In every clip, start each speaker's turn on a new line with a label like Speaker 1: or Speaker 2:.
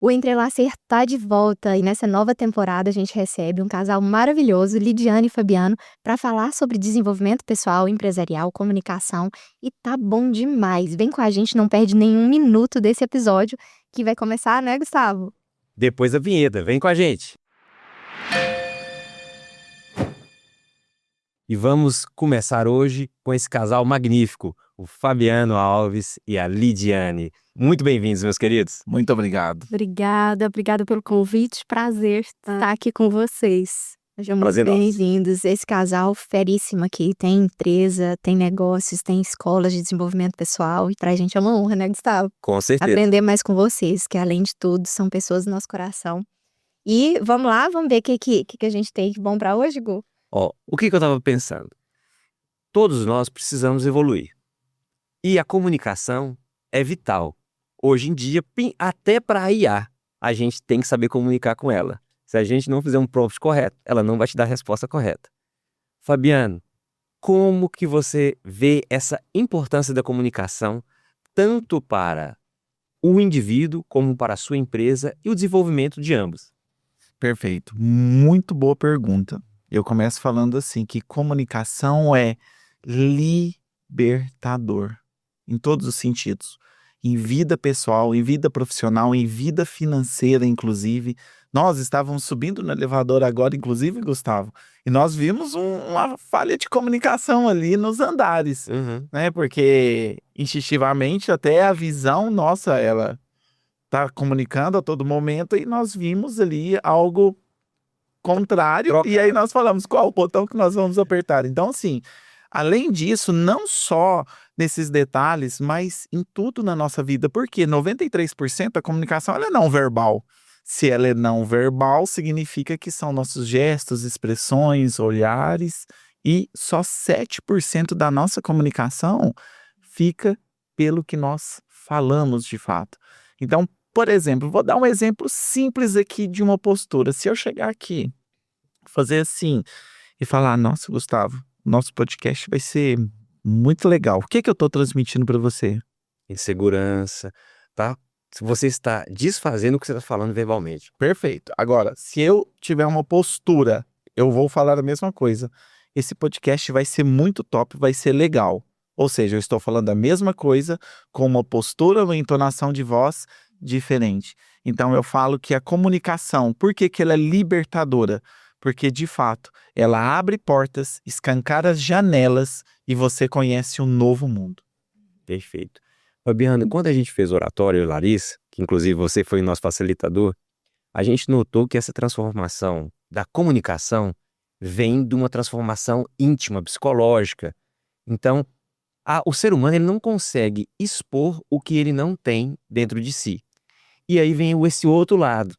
Speaker 1: O Entrelacer tá de volta e nessa nova temporada a gente recebe um casal maravilhoso, Lidiane e Fabiano, para falar sobre desenvolvimento pessoal, empresarial, comunicação e tá bom demais. Vem com a gente, não perde nenhum minuto desse episódio que vai começar, né, Gustavo?
Speaker 2: Depois da vinheta, vem com a gente. E vamos começar hoje com esse casal magnífico, o Fabiano Alves e a Lidiane. Muito bem-vindos, meus queridos.
Speaker 3: Muito obrigado.
Speaker 1: Obrigada pelo convite. Prazer estar aqui com vocês. Sejam muito
Speaker 2: Prazer nosso.
Speaker 1: bem-vindos. Esse casal feríssimo aqui tem empresa, tem negócios, tem escolas de desenvolvimento pessoal. E pra gente é uma honra, né, Gustavo?
Speaker 2: Com certeza.
Speaker 1: Aprender mais com vocês, que além de tudo, são pessoas do nosso coração. E vamos lá, vamos ver o que a gente tem de bom pra hoje, Gu?
Speaker 2: Ó, o que eu tava pensando? Todos nós precisamos evoluir. E a comunicação é vital. Hoje em dia, até para a IA, a gente tem que saber comunicar com ela. Se a gente não fizer um prompt correto, ela não vai te dar a resposta correta. Fabiano, como que você vê essa importância da comunicação tanto para o indivíduo como para a sua empresa e o desenvolvimento de ambos?
Speaker 3: Perfeito. Muito boa pergunta. Eu começo falando assim, que comunicação é libertador, em todos os sentidos. Em vida pessoal, em vida profissional, em vida financeira, inclusive. Nós estávamos subindo no elevador agora, inclusive, Gustavo, e nós vimos uma falha de comunicação ali nos andares, né? Porque, instintivamente, até a visão nossa, ela tá comunicando a todo momento e nós vimos ali algo contrário.
Speaker 2: Troca.
Speaker 3: E aí nós falamos qual o botão que nós vamos apertar. Então, assim, além disso, não só nesses detalhes, mas em tudo na nossa vida, porque 93% da comunicação ela é não verbal. Se ela é não verbal, significa que são nossos gestos, expressões, olhares, e só 7% da nossa comunicação fica pelo que nós falamos de fato. Então, por exemplo, vou dar um exemplo simples aqui de uma postura. Se eu chegar aqui, fazer assim e falar, nossa, Gustavo, nosso podcast vai ser muito legal. O que eu estou transmitindo para você?
Speaker 2: Insegurança, tá? Você está desfazendo o que você está falando verbalmente.
Speaker 3: Perfeito. Agora, se eu tiver uma postura, eu vou falar a mesma coisa. Esse podcast vai ser muito top, vai ser legal. Ou seja, eu estou falando a mesma coisa com uma postura, uma entonação de voz diferente. Então eu falo que a comunicação, por que ela é libertadora? Porque, de fato, ela abre portas, escancara as janelas e você conhece um novo mundo.
Speaker 2: Perfeito. Fabiano, quando a gente fez oratório, Larissa, que inclusive você foi o nosso facilitador, a gente notou que essa transformação da comunicação vem de uma transformação íntima, psicológica. Então, o ser humano ele não consegue expor o que ele não tem dentro de si. E aí vem esse outro lado,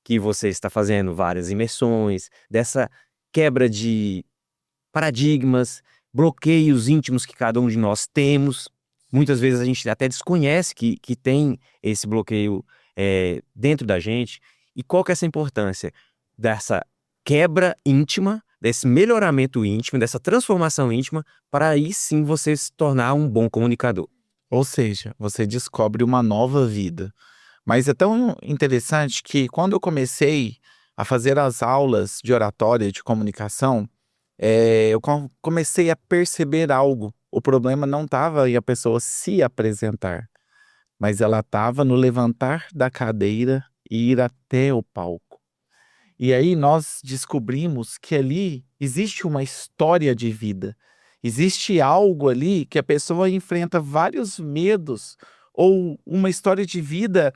Speaker 2: que você está fazendo várias imersões, dessa quebra de paradigmas, bloqueios íntimos que cada um de nós temos. Muitas vezes a gente até desconhece que tem esse bloqueio dentro da gente. E qual que é essa importância dessa quebra íntima, desse melhoramento íntimo, dessa transformação íntima, para aí sim você se tornar um bom comunicador?
Speaker 3: Ou seja, você descobre uma nova vida. Mas é tão interessante que quando eu comecei a fazer as aulas de oratória, de comunicação, eu comecei a perceber algo. O problema não estava em a pessoa se apresentar, mas ela estava no levantar da cadeira e ir até o palco. E aí nós descobrimos que ali existe uma história de vida. Existe algo ali que a pessoa enfrenta vários medos ou uma história de vida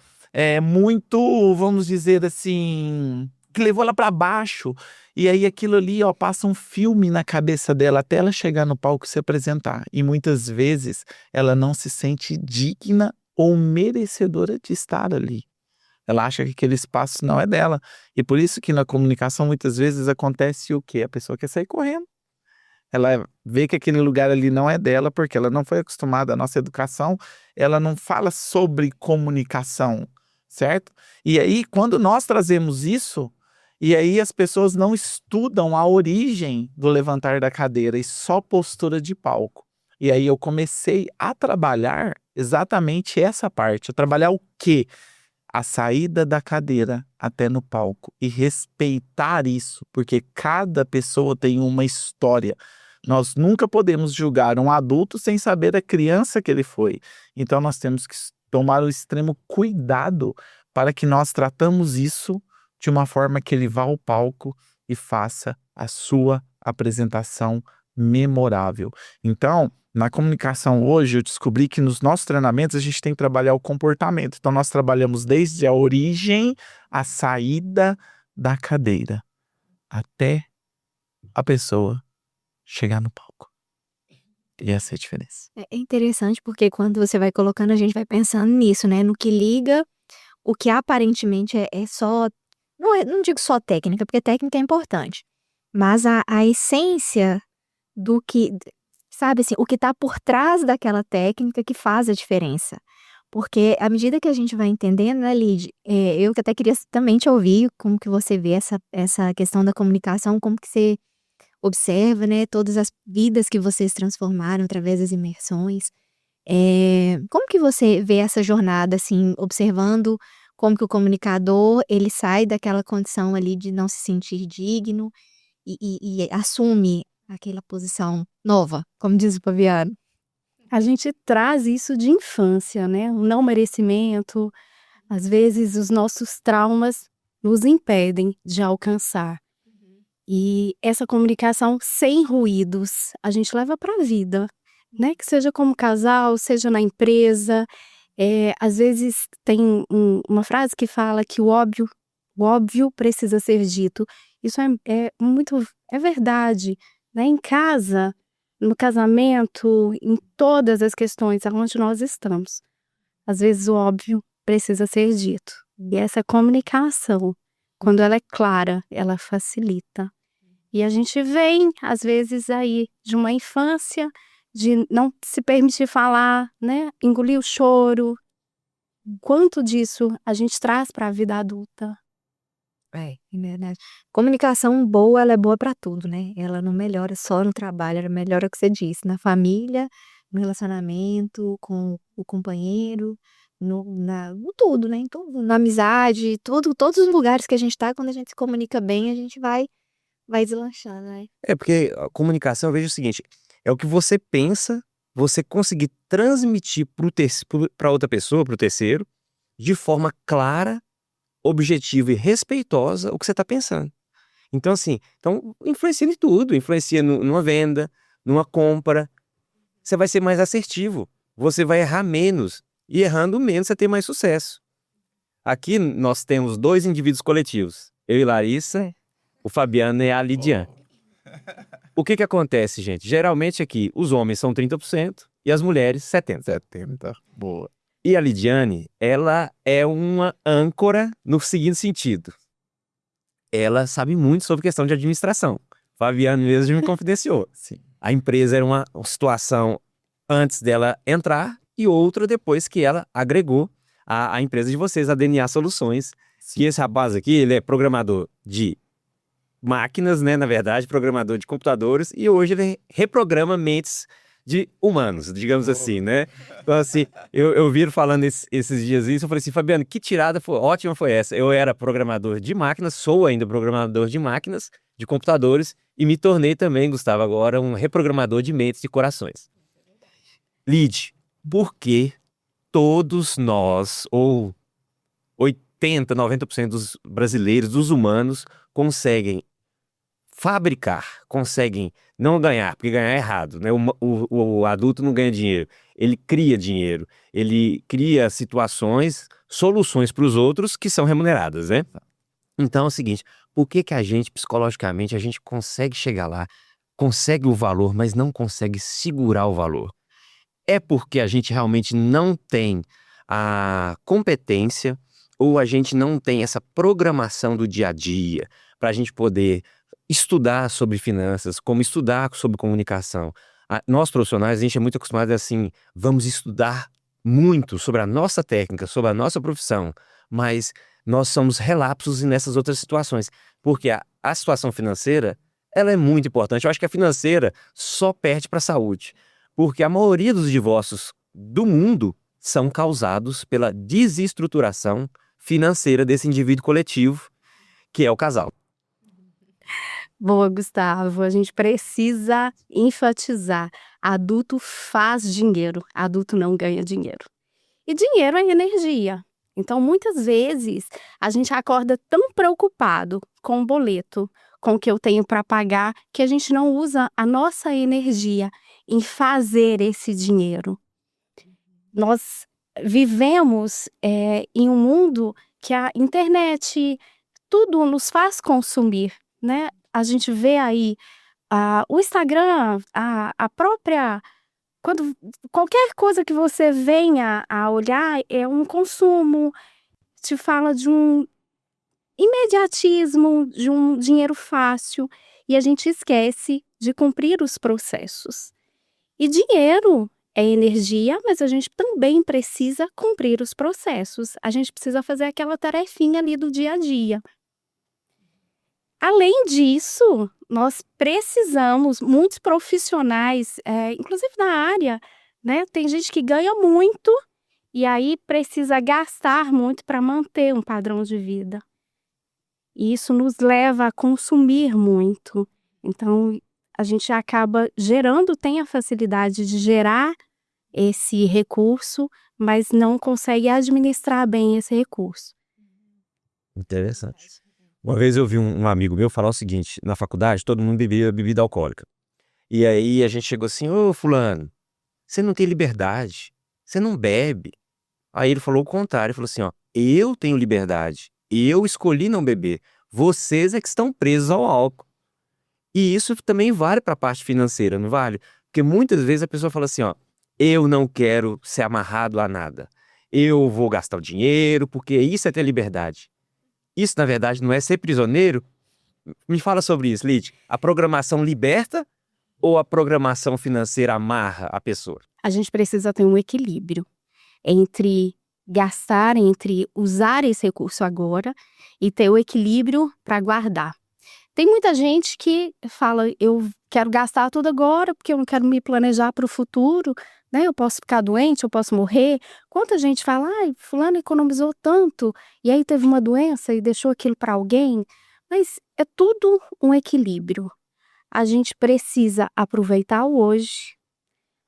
Speaker 3: muito, vamos dizer assim, que levou ela para baixo. E aí aquilo ali, ó, passa um filme na cabeça dela até ela chegar no palco e se apresentar. E muitas vezes ela não se sente digna ou merecedora de estar ali. Ela acha que aquele espaço não é dela. E por isso que na comunicação muitas vezes acontece o quê? A pessoa quer sair correndo. Ela vê que aquele lugar ali não é dela porque ela não foi acostumada à nossa educação. Ela não fala sobre comunicação, certo? E aí, quando nós trazemos isso, e aí as pessoas não estudam a origem do levantar da cadeira e só postura de palco. E aí eu comecei a trabalhar exatamente essa parte. A trabalhar o quê? a saída da cadeira até no palco e respeitar isso, porque cada pessoa tem uma história. Nós nunca podemos julgar um adulto sem saber a criança que ele foi. Então nós temos que tomar o extremo cuidado para que nós tratamos isso de uma forma que ele vá ao palco e faça a sua apresentação memorável. Então, na comunicação hoje, eu descobri que nos nossos treinamentos a gente tem que trabalhar o comportamento. Então, nós trabalhamos desde a origem, a saída da cadeira, até a pessoa chegar no palco. E essa é a diferença.
Speaker 1: É interessante porque quando você vai colocando, a gente vai pensando nisso, né? No que liga o que aparentemente é só. Não digo só técnica, porque técnica é importante. Mas a essência do que. Sabe assim, o que está por trás daquela técnica que faz a diferença. Porque à medida que a gente vai entendendo, né, Lid, eu que até queria também te ouvir, como que você vê essa questão da comunicação, como que você observa, né, todas as vidas que vocês transformaram através das imersões. Como que você vê essa jornada, assim, observando como que o comunicador, ele sai daquela condição ali de não se sentir digno e assume aquela posição nova, como diz o Fabiano?
Speaker 4: A gente traz isso de infância, né? O não merecimento, às vezes os nossos traumas nos impedem de alcançar. E essa comunicação sem ruídos, a gente leva para a vida, né? Que seja como casal, seja na empresa. Às vezes tem uma frase que fala que o óbvio precisa ser dito. Isso é verdade, né? Em casa, no casamento, em todas as questões onde nós estamos. Às vezes o óbvio precisa ser dito. E essa comunicação, quando ela é clara, ela facilita. E a gente vem, às vezes, aí de uma infância, de não se permitir falar, né? Engolir o choro. Quanto disso a gente traz para a vida adulta?
Speaker 1: É verdade. Comunicação boa, ela é boa para tudo, né? Ela não melhora só no trabalho, ela melhora o que você disse, na família, no relacionamento, com o companheiro, no tudo, né? Em tudo, na amizade, todos os lugares que a gente tá, quando a gente se comunica bem, a gente vai deslanchando, né?
Speaker 2: Porque a comunicação, eu vejo o seguinte, é o que você pensa, você conseguir transmitir para outra pessoa, para o terceiro, de forma clara, objetiva e respeitosa o que você está pensando. Então, assim, influencia em tudo, influencia numa venda, numa compra. Você vai ser mais assertivo, você vai errar menos, e errando menos você tem mais sucesso. Aqui nós temos 2 indivíduos coletivos, eu e Larissa, o Fabiano e a Lidiane. O que acontece, gente? Geralmente aqui os homens são 30% e as mulheres 70%.
Speaker 3: 70, boa.
Speaker 2: E a Lidiane, ela é uma âncora no seguinte sentido. Ela sabe muito sobre questão de administração. Fabiano mesmo me confidenciou.
Speaker 3: Sim.
Speaker 2: A empresa era uma situação antes dela entrar e outra depois que ela agregou a empresa de vocês, a DNA Soluções. Que esse rapaz aqui, ele é programador de máquinas, né? Na verdade, programador de computadores, e hoje ele reprograma mentes de humanos, digamos assim, né? Então, assim, eu vi falando esses dias isso, eu falei assim, Fabiano, que tirada ótima foi essa? Eu era programador de máquinas, sou ainda programador de máquinas, de computadores, e me tornei também, Gustavo, agora um reprogramador de mentes, de corações. Lid, por que todos nós, ou 80, 90% dos brasileiros, dos humanos, conseguem fabricar, conseguem não ganhar, porque ganhar é errado, né? O adulto não ganha dinheiro, ele cria dinheiro, ele cria situações, soluções para os outros que são remuneradas, né? Então é o seguinte, por que a gente, psicologicamente, a gente consegue chegar lá, consegue o valor, mas não consegue segurar o valor? É porque a gente realmente não tem a competência ou a gente não tem essa programação do dia a dia para a gente poder estudar sobre finanças, como estudar sobre comunicação. Nós profissionais, a gente é muito acostumado assim, vamos estudar muito sobre a nossa técnica, sobre a nossa profissão, mas nós somos relapsos nessas outras situações, porque a situação financeira, ela é muito importante. Eu acho que a financeira só perde para a saúde, porque a maioria dos divórcios do mundo são causados pela desestruturação financeira desse indivíduo coletivo, que é o casal.
Speaker 4: Boa, Gustavo. A gente precisa enfatizar: adulto faz dinheiro, adulto não ganha dinheiro. E dinheiro é energia. Então, muitas vezes, a gente acorda tão preocupado com o boleto, com o que eu tenho para pagar, que a gente não usa a nossa energia em fazer esse dinheiro. Nós vivemos em um mundo que a internet, tudo nos faz consumir, né? A gente vê aí o Instagram, a própria... qualquer coisa que você venha a olhar é um consumo, te fala de um imediatismo, de um dinheiro fácil, e a gente esquece de cumprir os processos. E dinheiro é energia, mas a gente também precisa cumprir os processos. A gente precisa fazer aquela tarefinha ali do dia a dia. Além disso, nós precisamos, muitos profissionais, inclusive na área, né? Tem gente que ganha muito e aí precisa gastar muito para manter um padrão de vida. E isso nos leva a consumir muito. Então, a gente acaba gerando, tem a facilidade de gerar esse recurso, mas não consegue administrar bem esse recurso.
Speaker 2: Interessante. Uma vez eu vi um amigo meu falar o seguinte: na faculdade todo mundo bebia bebida alcoólica. E aí a gente chegou assim: ô fulano, você não tem liberdade, você não bebe. Aí ele falou o contrário, ele falou assim: ó, eu tenho liberdade, eu escolhi não beber, vocês é que estão presos ao álcool. E isso também vale para a parte financeira, não vale? Porque muitas vezes a pessoa fala assim: ó, eu não quero ser amarrado a nada, eu vou gastar o dinheiro porque isso é ter liberdade. Isso, na verdade, não é ser prisioneiro? Me fala sobre isso, Lid. A programação liberta ou a programação financeira amarra a pessoa?
Speaker 4: A gente precisa ter um equilíbrio entre gastar, entre usar esse recurso agora e ter o equilíbrio para guardar. Tem muita gente que fala: eu quero gastar tudo agora porque eu não quero me planejar para o futuro, né? Eu posso ficar doente, eu posso morrer. Quanta gente fala: ai, fulano economizou tanto e aí teve uma doença e deixou aquilo para alguém. Mas é tudo um equilíbrio. A gente precisa aproveitar o hoje,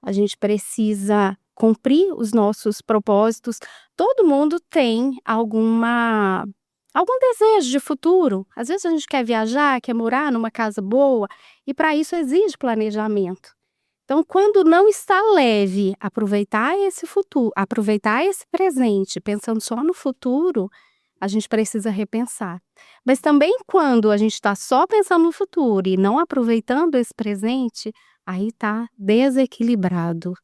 Speaker 4: a gente precisa cumprir os nossos propósitos. Todo mundo tem algum desejo de futuro. Às vezes a gente quer viajar, quer morar numa casa boa, e para isso exige planejamento. Então, quando não está leve aproveitar esse futuro, aproveitar esse presente, pensando só no futuro, a gente precisa repensar. Mas também quando a gente está só pensando no futuro e não aproveitando esse presente, aí está desequilibrado.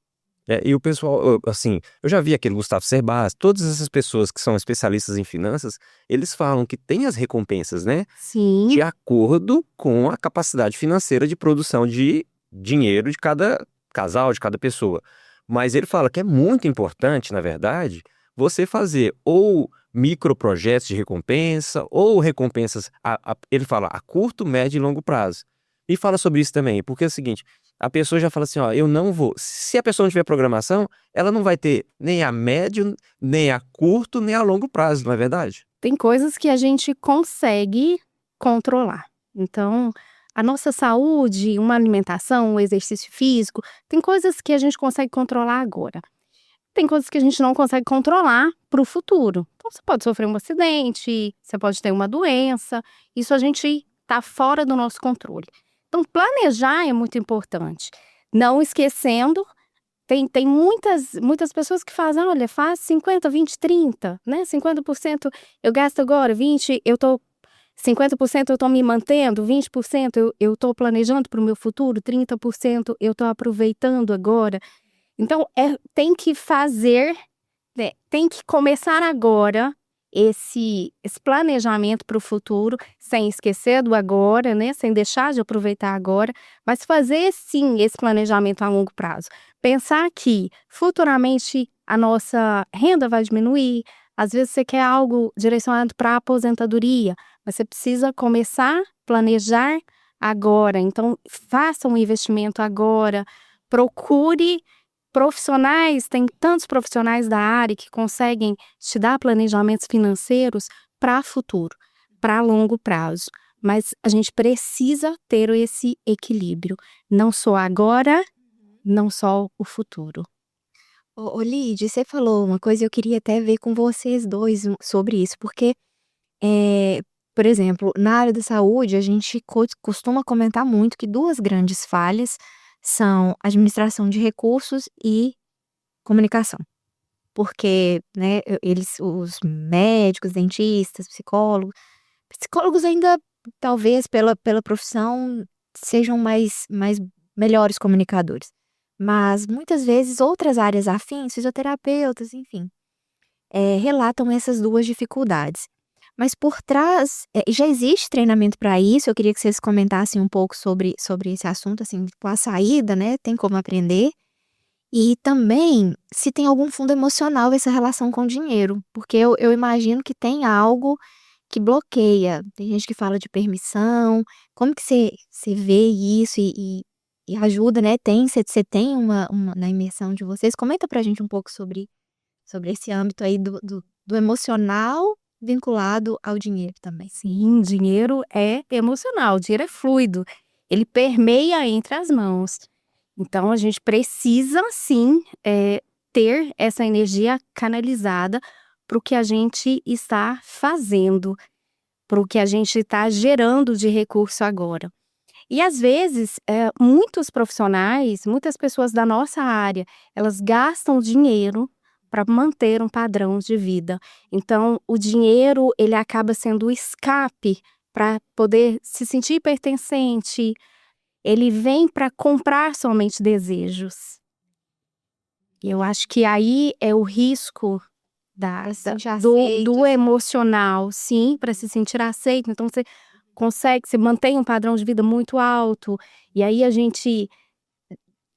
Speaker 2: E o pessoal, assim, eu já vi aquele Gustavo Cerbasi, todas essas pessoas que são especialistas em finanças, eles falam que tem as recompensas, né?
Speaker 4: Sim.
Speaker 2: De acordo com a capacidade financeira de produção de dinheiro de cada casal, de cada pessoa. Mas ele fala que é muito importante, na verdade, você fazer ou microprojetos de recompensa ou recompensas, ele fala, a curto, médio e longo prazo. E fala sobre isso também, porque é o seguinte: a pessoa já fala assim, ó, eu não vou. Se a pessoa não tiver programação, ela não vai ter nem a médio, nem a curto, nem a longo prazo, não é verdade?
Speaker 4: Tem coisas que a gente consegue controlar. Então, a nossa saúde, uma alimentação, um exercício físico, tem coisas que a gente consegue controlar agora. Tem coisas que a gente não consegue controlar para o futuro. Então, você pode sofrer um acidente, você pode ter uma doença, isso a gente está fora do nosso controle. Então, planejar é muito importante. Não esquecendo, tem muitas pessoas que fazem, olha, faz 50, 20, 30, né? 50% eu gasto agora, 20% 50% eu estou me mantendo, 20% eu estou planejando para o meu futuro, 30% eu estou aproveitando agora. Então, tem que fazer, né, tem que começar agora esse planejamento para o futuro, sem esquecer do agora, né, sem deixar de aproveitar agora, mas fazer sim esse planejamento a longo prazo. Pensar que futuramente a nossa renda vai diminuir, às vezes você quer algo direcionado para a aposentadoria, mas você precisa começar a planejar agora. Então, faça um investimento agora, procure Profissionais, tem tantos profissionais da área que conseguem te dar planejamentos financeiros para futuro, para longo prazo. Mas a gente precisa ter esse equilíbrio, não só agora, não só o futuro.
Speaker 1: Ô Lid, você falou uma coisa e eu queria até ver com vocês 2 sobre isso, porque, eh, por exemplo, na área da saúde a gente costuma comentar muito que 2 grandes falhas são administração de recursos e comunicação. Porque, né, os médicos, dentistas, psicólogos ainda talvez pela profissão sejam mais melhores comunicadores. Mas muitas vezes outras áreas afins, fisioterapeutas, enfim, relatam essas 2 dificuldades. Mas por trás, já existe treinamento para isso, eu queria que vocês comentassem um pouco sobre esse assunto, assim, tipo a saída, né, tem como aprender? E também se tem algum fundo emocional essa relação com o dinheiro, porque eu imagino que tem algo que bloqueia. Tem gente que fala de permissão, como que você vê isso e ajuda, né, você tem uma na imersão de vocês, comenta pra gente um pouco sobre esse âmbito aí do emocional vinculado ao dinheiro também.
Speaker 4: Sim, dinheiro é emocional, dinheiro é fluido, ele permeia entre as mãos. Então a gente precisa sim, ter essa energia canalizada para o que a gente está fazendo, para o que a gente está gerando de recurso agora. E às vezes, muitos profissionais, muitas pessoas da nossa área, elas gastam dinheiro para manter um padrão de vida. Então o dinheiro, ele acaba sendo o escape para poder se sentir pertencente, ele vem para comprar somente desejos. E eu acho que aí é o risco
Speaker 1: Pra se sentir
Speaker 4: do
Speaker 1: aceito.
Speaker 4: emocional, sim, para se sentir aceito. Então você mantém um padrão de vida muito alto, e aí a gente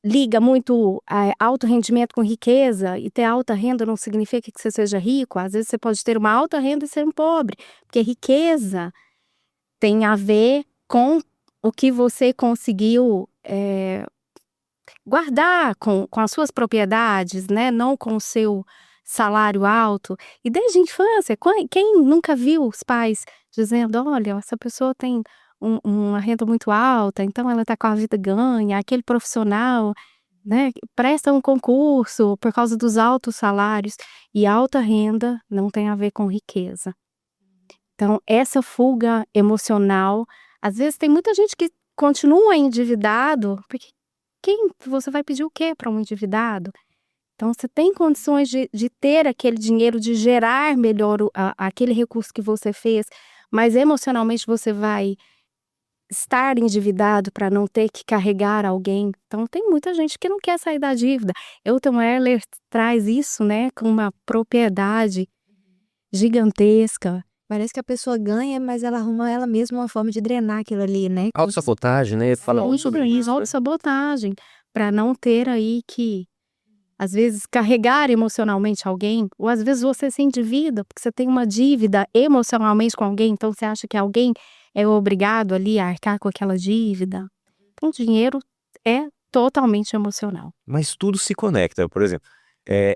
Speaker 4: liga muito, alto rendimento com riqueza, e ter alta renda não significa que você seja rico, às vezes você pode ter uma alta renda e ser um pobre, porque riqueza tem a ver com o que você conseguiu, guardar com as suas propriedades, né, não com o seu salário alto. E desde a infância, quem nunca viu os pais dizendo: "Olha, essa pessoa tem uma renda muito alta, então ela está com a vida ganha, aquele profissional, né, presta um concurso por causa dos altos salários", e alta renda não tem a ver com riqueza. Então essa fuga emocional, às vezes tem muita gente que continua endividado, porque você vai pedir o quê para um endividado? Então você tem condições de ter aquele dinheiro, de gerar melhor aquele recurso que você fez, mas emocionalmente você vai estar endividado para não ter que carregar alguém. Então tem muita gente que não quer sair da dívida. Elton Herler traz isso, né, com uma propriedade gigantesca.
Speaker 1: Parece que a pessoa ganha, mas ela arruma ela mesma uma forma de drenar aquilo ali, né.
Speaker 2: Autossabotagem, né? Fala muito sobre isso, né?
Speaker 4: Autossabotagem, para não ter aí que, às vezes, carregar emocionalmente alguém, ou às vezes você se endivida, porque você tem uma dívida emocionalmente com alguém, então você acha que alguém é obrigado ali a arcar com aquela dívida. O dinheiro é totalmente emocional.
Speaker 2: Mas tudo se conecta, por exemplo,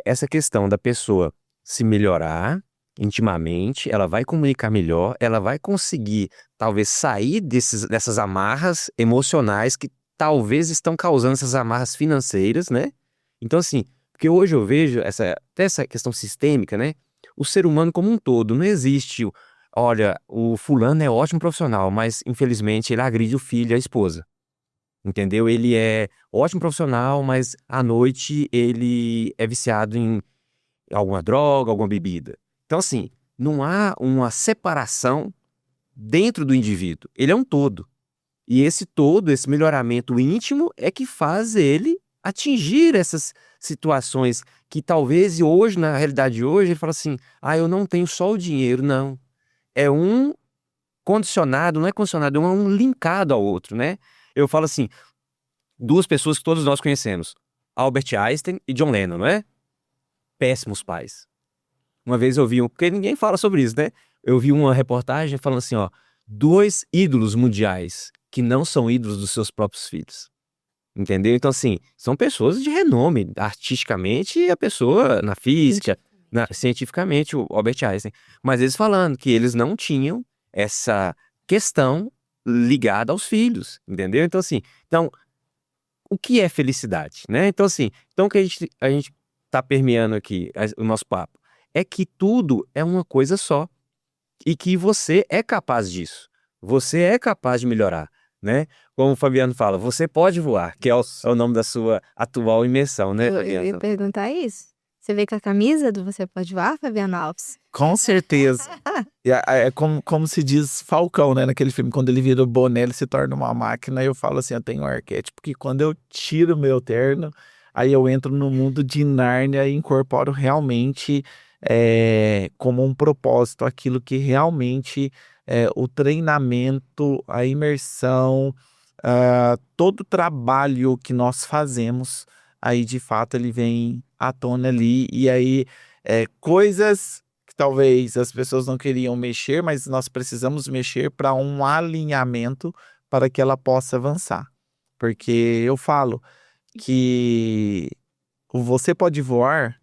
Speaker 2: essa questão da pessoa se melhorar intimamente, ela vai comunicar melhor, ela vai conseguir talvez sair dessas amarras emocionais que talvez estão causando essas amarras financeiras, né? Então assim, porque hoje eu vejo até essa questão sistêmica, né? O ser humano como um todo, não existe, olha, o fulano é ótimo profissional, mas infelizmente ele agride o filho e a esposa. Entendeu? Ele é ótimo profissional, mas à noite ele é viciado em alguma droga, alguma bebida. Então, assim, não há uma separação dentro do indivíduo. Ele é um todo. E esse todo, esse melhoramento íntimo, é que faz ele atingir essas situações que talvez hoje, na realidade de hoje, ele fala assim: ah, eu não tenho só o dinheiro. Não. É um condicionado, não é condicionado, é um linkado ao outro, né? Eu falo assim, 2 pessoas que todos nós conhecemos, Albert Einstein e John Lennon, não é? Péssimos pais. Uma vez eu vi porque ninguém fala sobre isso, né? Eu vi uma reportagem falando assim, ó, 2 ídolos mundiais que não são ídolos dos seus próprios filhos. entendeu? Então, assim, são pessoas de renome, artisticamente, e a pessoa na física, cientificamente, o Albert Einstein. Mas eles falando que eles não tinham essa questão ligada aos filhos, entendeu? Então, assim, o que é felicidade, né? Então, assim, o que a gente tá permeando aqui, o nosso papo, é que tudo é uma coisa só e que você é capaz disso. Você é capaz de melhorar, né? Como o Fabiano fala, você pode voar, que é o nome da sua atual imersão, né,
Speaker 1: Eu ia
Speaker 2: Fabiano?
Speaker 1: perguntar isso. Você veio com a camisa do Você Pode Voar, Fabiano Alves?
Speaker 3: Com certeza. E é como se diz Falcão, né? Naquele filme, quando ele vira o boné, ele se torna uma máquina. E eu falo assim, eu tenho um arquétipo que quando eu tiro o meu terno, aí eu entro no mundo de Nárnia e incorporo realmente como um propósito aquilo que realmente o treinamento, a imersão, todo o trabalho que nós fazemos, aí de fato ele vem à tona ali. E aí coisas que talvez as pessoas não queriam mexer, mas nós precisamos mexer para um alinhamento para que ela possa avançar. Porque eu falo que o Você Pode Voar,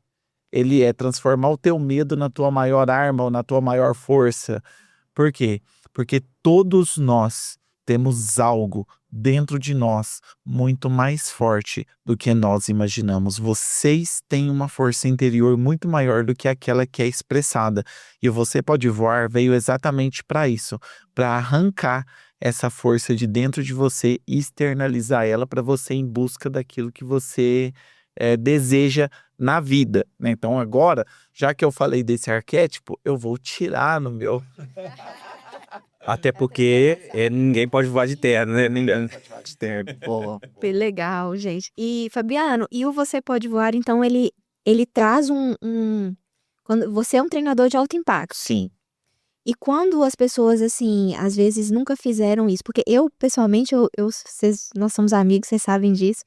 Speaker 3: ele é transformar o teu medo na tua maior arma ou na tua maior força. Por quê? Porque todos nós temos algo dentro de nós muito mais forte do que nós imaginamos. Vocês têm uma força interior muito maior do que aquela que é expressada. E o Você Pode Voar veio exatamente para isso, para arrancar essa força de dentro de você e externalizar ela para você ir em busca daquilo que você deseja na vida, né? Então agora, já que eu falei desse arquétipo, eu vou tirar no meu...
Speaker 2: Até porque ninguém pode voar de terno, né? Ninguém pode voar de terno.
Speaker 1: Pô, que legal, gente. E, Fabiano, e o Você Pode Voar, então, ele traz quando você é um treinador de alto impacto.
Speaker 3: Sim.
Speaker 1: E quando as pessoas, assim, às vezes nunca fizeram isso, porque eu, pessoalmente, nós somos amigos, vocês sabem disso.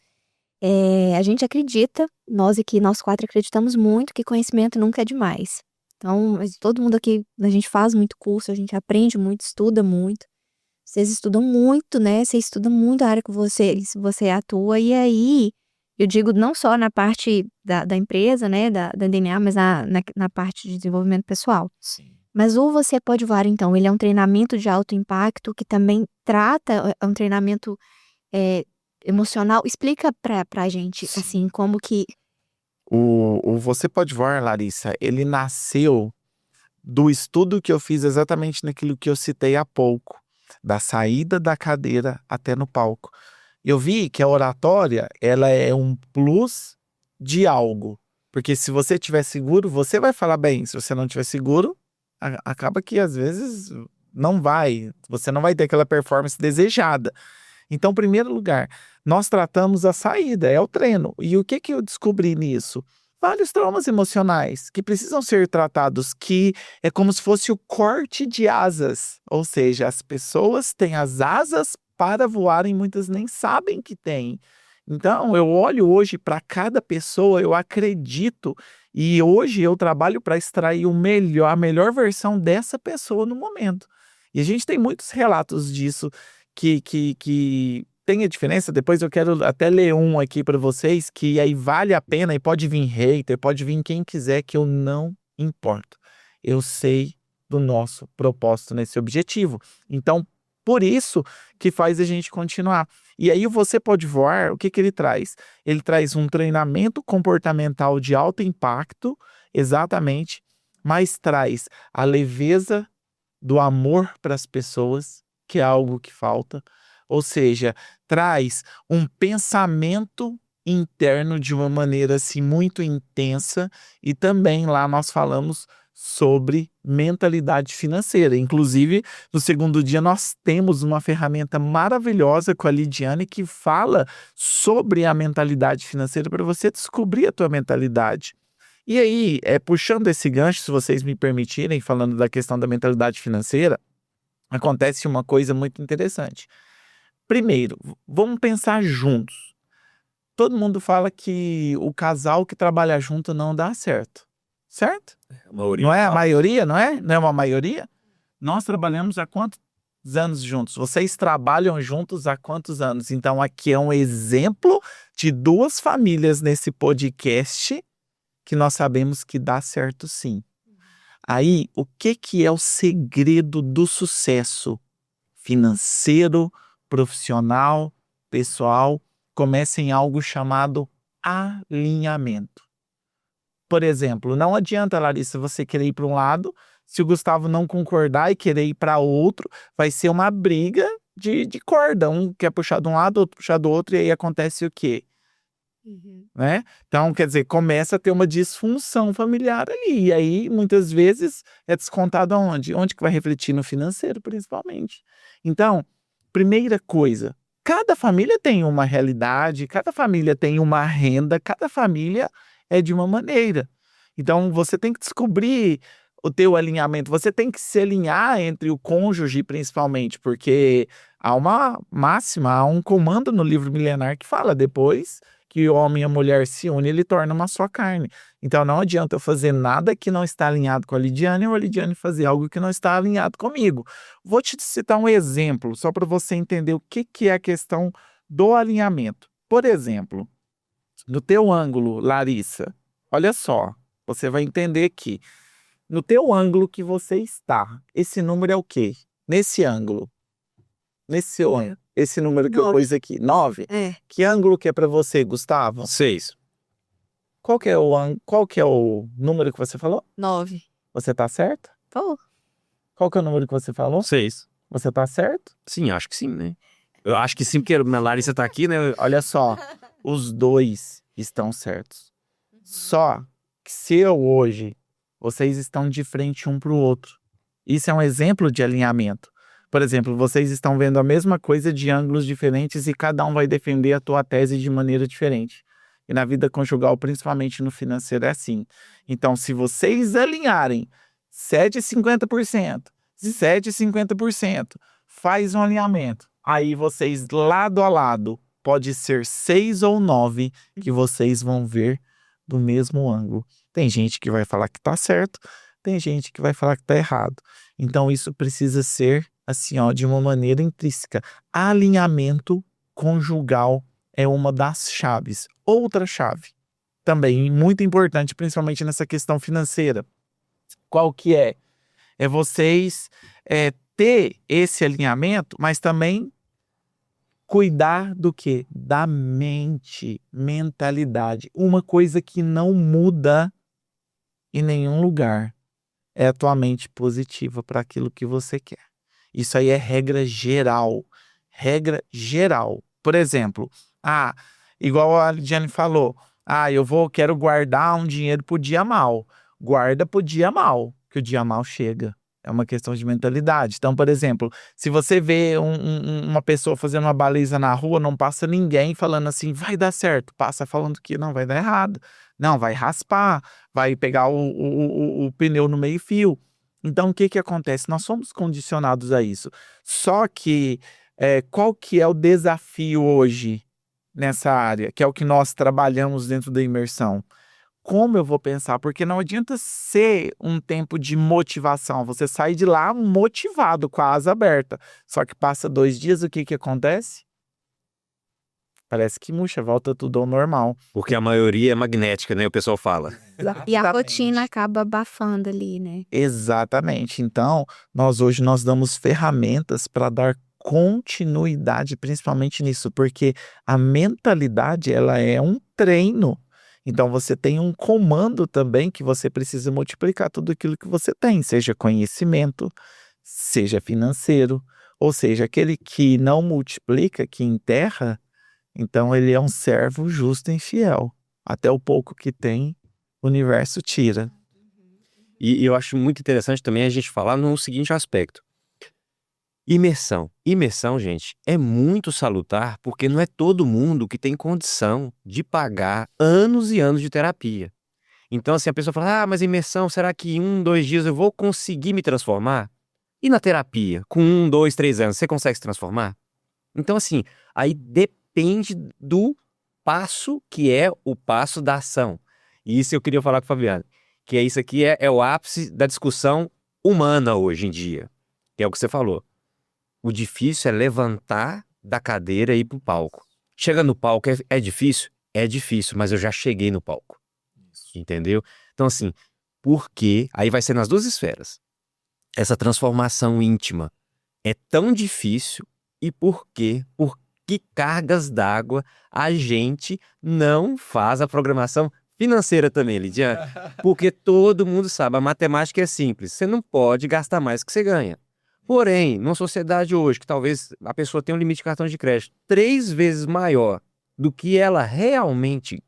Speaker 1: A gente acredita, nós aqui, nós 4 acreditamos muito que conhecimento nunca é demais. Então, todo mundo aqui, a gente faz muito curso, a gente aprende muito, estuda muito. Vocês estudam muito, né? Você estuda muito a área que você atua. E aí, eu digo não só na parte da empresa, né? Da DNA, mas na parte de desenvolvimento pessoal.
Speaker 3: Sim.
Speaker 1: Mas o Você Pode Voar, então, ele é um treinamento de alto impacto que também é um treinamento emocional. Explica pra gente,
Speaker 3: Sim.
Speaker 1: assim, como que...
Speaker 3: O Você Pode Voar, Larissa, ele nasceu do estudo que eu fiz exatamente naquilo que eu citei há pouco, da saída da cadeira até no palco. Eu vi que a oratória, ela é um plus de algo, porque se você estiver seguro, você vai falar bem. Se você não estiver seguro, acaba que às vezes você não vai ter aquela performance desejada. Então, em primeiro lugar, nós tratamos a saída, é o treino. E o que eu descobri nisso? Vários traumas emocionais que precisam ser tratados, que é como se fosse o corte de asas. Ou seja, as pessoas têm as asas para voarem, muitas nem sabem que têm. Então, eu olho hoje para cada pessoa, eu acredito, e hoje eu trabalho para extrair a melhor versão dessa pessoa no momento. E a gente tem muitos relatos disso, que tem a diferença. Depois eu quero até ler um aqui para vocês, que aí vale a pena, e pode vir hater, pode vir quem quiser, que eu não importo. Eu sei do nosso propósito nesse objetivo. Então, por isso que faz a gente continuar. E aí o Você Pode Voar, o que ele traz? Ele traz um treinamento comportamental de alto impacto, exatamente, mas traz a leveza do amor para as pessoas, que é algo que falta. Ou seja, traz um pensamento interno de uma maneira assim muito intensa, e também lá nós falamos sobre mentalidade financeira. Inclusive, no segundo dia nós temos uma ferramenta maravilhosa com a Lidiane que fala sobre a mentalidade financeira para você descobrir a tua mentalidade. E aí, puxando esse gancho, se vocês me permitirem, falando da questão da mentalidade financeira, acontece uma coisa muito interessante. Primeiro, vamos pensar juntos. Todo mundo fala que o casal que trabalha junto não dá certo. Certo? Não é a maioria, não é? Não é uma maioria? Nós trabalhamos há quanto anos juntos? Vocês trabalham juntos há quantos anos? Então, aqui é um exemplo de 2 famílias nesse podcast que nós sabemos que dá certo sim. Aí, o que é o segredo do sucesso financeiro, profissional, pessoal? Começa em algo chamado alinhamento. Por exemplo, não adianta, Larissa, você querer ir para um lado, se o Gustavo não concordar e querer ir para outro, vai ser uma briga de corda. Um quer puxar de um lado, outro puxar do outro, e aí acontece o quê? Né? Então, quer dizer, começa a ter uma disfunção familiar ali. E aí, muitas vezes, é descontado aonde? Onde que vai refletir? No financeiro, principalmente. Então, primeira coisa, cada família tem uma realidade, cada família tem uma renda, cada família é de uma maneira. Então, você tem que descobrir o teu alinhamento, você tem que se alinhar entre o cônjuge, principalmente, porque há uma máxima, há um comando no livro milenar que fala, depois que o homem e a mulher se unem, ele torna uma só carne. Então, não adianta eu fazer nada que não está alinhado com a Lidiane ou a Lidiane fazer algo que não está alinhado comigo. Vou te citar um exemplo, só para você entender o que é a questão do alinhamento. Por exemplo, no teu ângulo, Larissa, olha só, você vai entender que no teu ângulo que você está, esse número é o quê? Nesse ângulo. Nesse seu ângulo. Esse número que eu pus aqui, 9.
Speaker 1: É.
Speaker 3: Que ângulo que é para você, Gustavo?
Speaker 2: 6.
Speaker 3: Qual que é o número que você falou?
Speaker 1: 9.
Speaker 3: Você tá certo?
Speaker 1: Pô,
Speaker 3: Qual que é o número que você falou?
Speaker 2: 6.
Speaker 3: Você tá certo?
Speaker 2: Sim, acho que sim, né? Eu acho que sim, porque a Larissa tá aqui, né?
Speaker 3: Olha só, os 2 estão certos. Só que se eu hoje, vocês estão de frente um para o outro. Isso é um exemplo de alinhamento. Por exemplo, vocês estão vendo a mesma coisa de ângulos diferentes e cada um vai defender a tua tese de maneira diferente. E na vida conjugal, principalmente no financeiro, é assim. Então, se vocês alinharem 7,50%, 7,50%, faz um alinhamento. Aí vocês, lado a lado, pode ser 6 ou 9 que vocês vão ver do mesmo ângulo. Tem gente que vai falar que tá certo, tem gente que vai falar que tá errado. Então, isso precisa ser assim, ó, de uma maneira intrínseca. Alinhamento conjugal é uma das chaves. Outra chave, também muito importante, principalmente nessa questão financeira. Qual que é? É vocês ter esse alinhamento, mas também cuidar do quê? Da mente, mentalidade. Uma coisa que não muda em nenhum lugar é a tua mente positiva para aquilo que você quer. Isso aí é regra geral. Regra geral. Por exemplo, igual a Lidiane falou, quero guardar um dinheiro pro dia mal. Guarda pro dia mal, que o dia mal chega. É uma questão de mentalidade. Então, por exemplo, se você vê uma pessoa fazendo uma baliza na rua, não passa ninguém falando assim, vai dar certo. Passa falando que não, vai dar errado. Não, vai raspar, vai pegar o pneu no meio-fio. Então, o que acontece? Nós somos condicionados a isso. Só que, qual que é o desafio hoje nessa área? Que é o que nós trabalhamos dentro da imersão. Como eu vou pensar? Porque não adianta ser um tempo de motivação. Você sai de lá motivado, com a asa aberta. Só que passa 2 dias, o que acontece? Parece que murcha, volta tudo ao normal.
Speaker 2: Porque a maioria é magnética, né? O pessoal fala.
Speaker 1: e a rotina acaba abafando ali, né?
Speaker 3: Exatamente. Então, hoje nós damos ferramentas para dar continuidade, principalmente nisso, porque a mentalidade, ela é um treino. Então, você tem um comando também que você precisa multiplicar tudo aquilo que você tem, seja conhecimento, seja financeiro, ou seja, aquele que não multiplica, que enterra, então ele é um servo justo e fiel. Até o pouco que tem, o universo tira.
Speaker 2: E eu acho muito interessante também a gente falar no seguinte aspecto. Imersão. Imersão, gente, é muito salutar porque não é todo mundo que tem condição de pagar anos e anos de terapia. Então, assim, a pessoa fala, mas imersão, será que em 1, 2 dias eu vou conseguir me transformar? E na terapia, com 1, 2, 3 anos, você consegue se transformar? Então, assim, aí depende do passo que é o passo da ação. E isso eu queria falar com o Fabiano, que isso aqui é o ápice da discussão humana hoje em dia, que é o que você falou. O difícil é levantar da cadeira e ir pro palco. Chega no palco, é difícil? É difícil, mas eu já cheguei no palco. Entendeu? Então, assim, por que... Aí vai ser nas duas esferas. Essa transformação íntima é tão difícil e por quê? Por que cargas d'água a gente não faz a programação financeira também, Lidiane? Porque todo mundo sabe, a matemática é simples. Você não pode gastar mais do que você ganha. Porém, numa sociedade hoje que talvez a pessoa tenha um limite de cartão de crédito 3 vezes maior do que ela realmente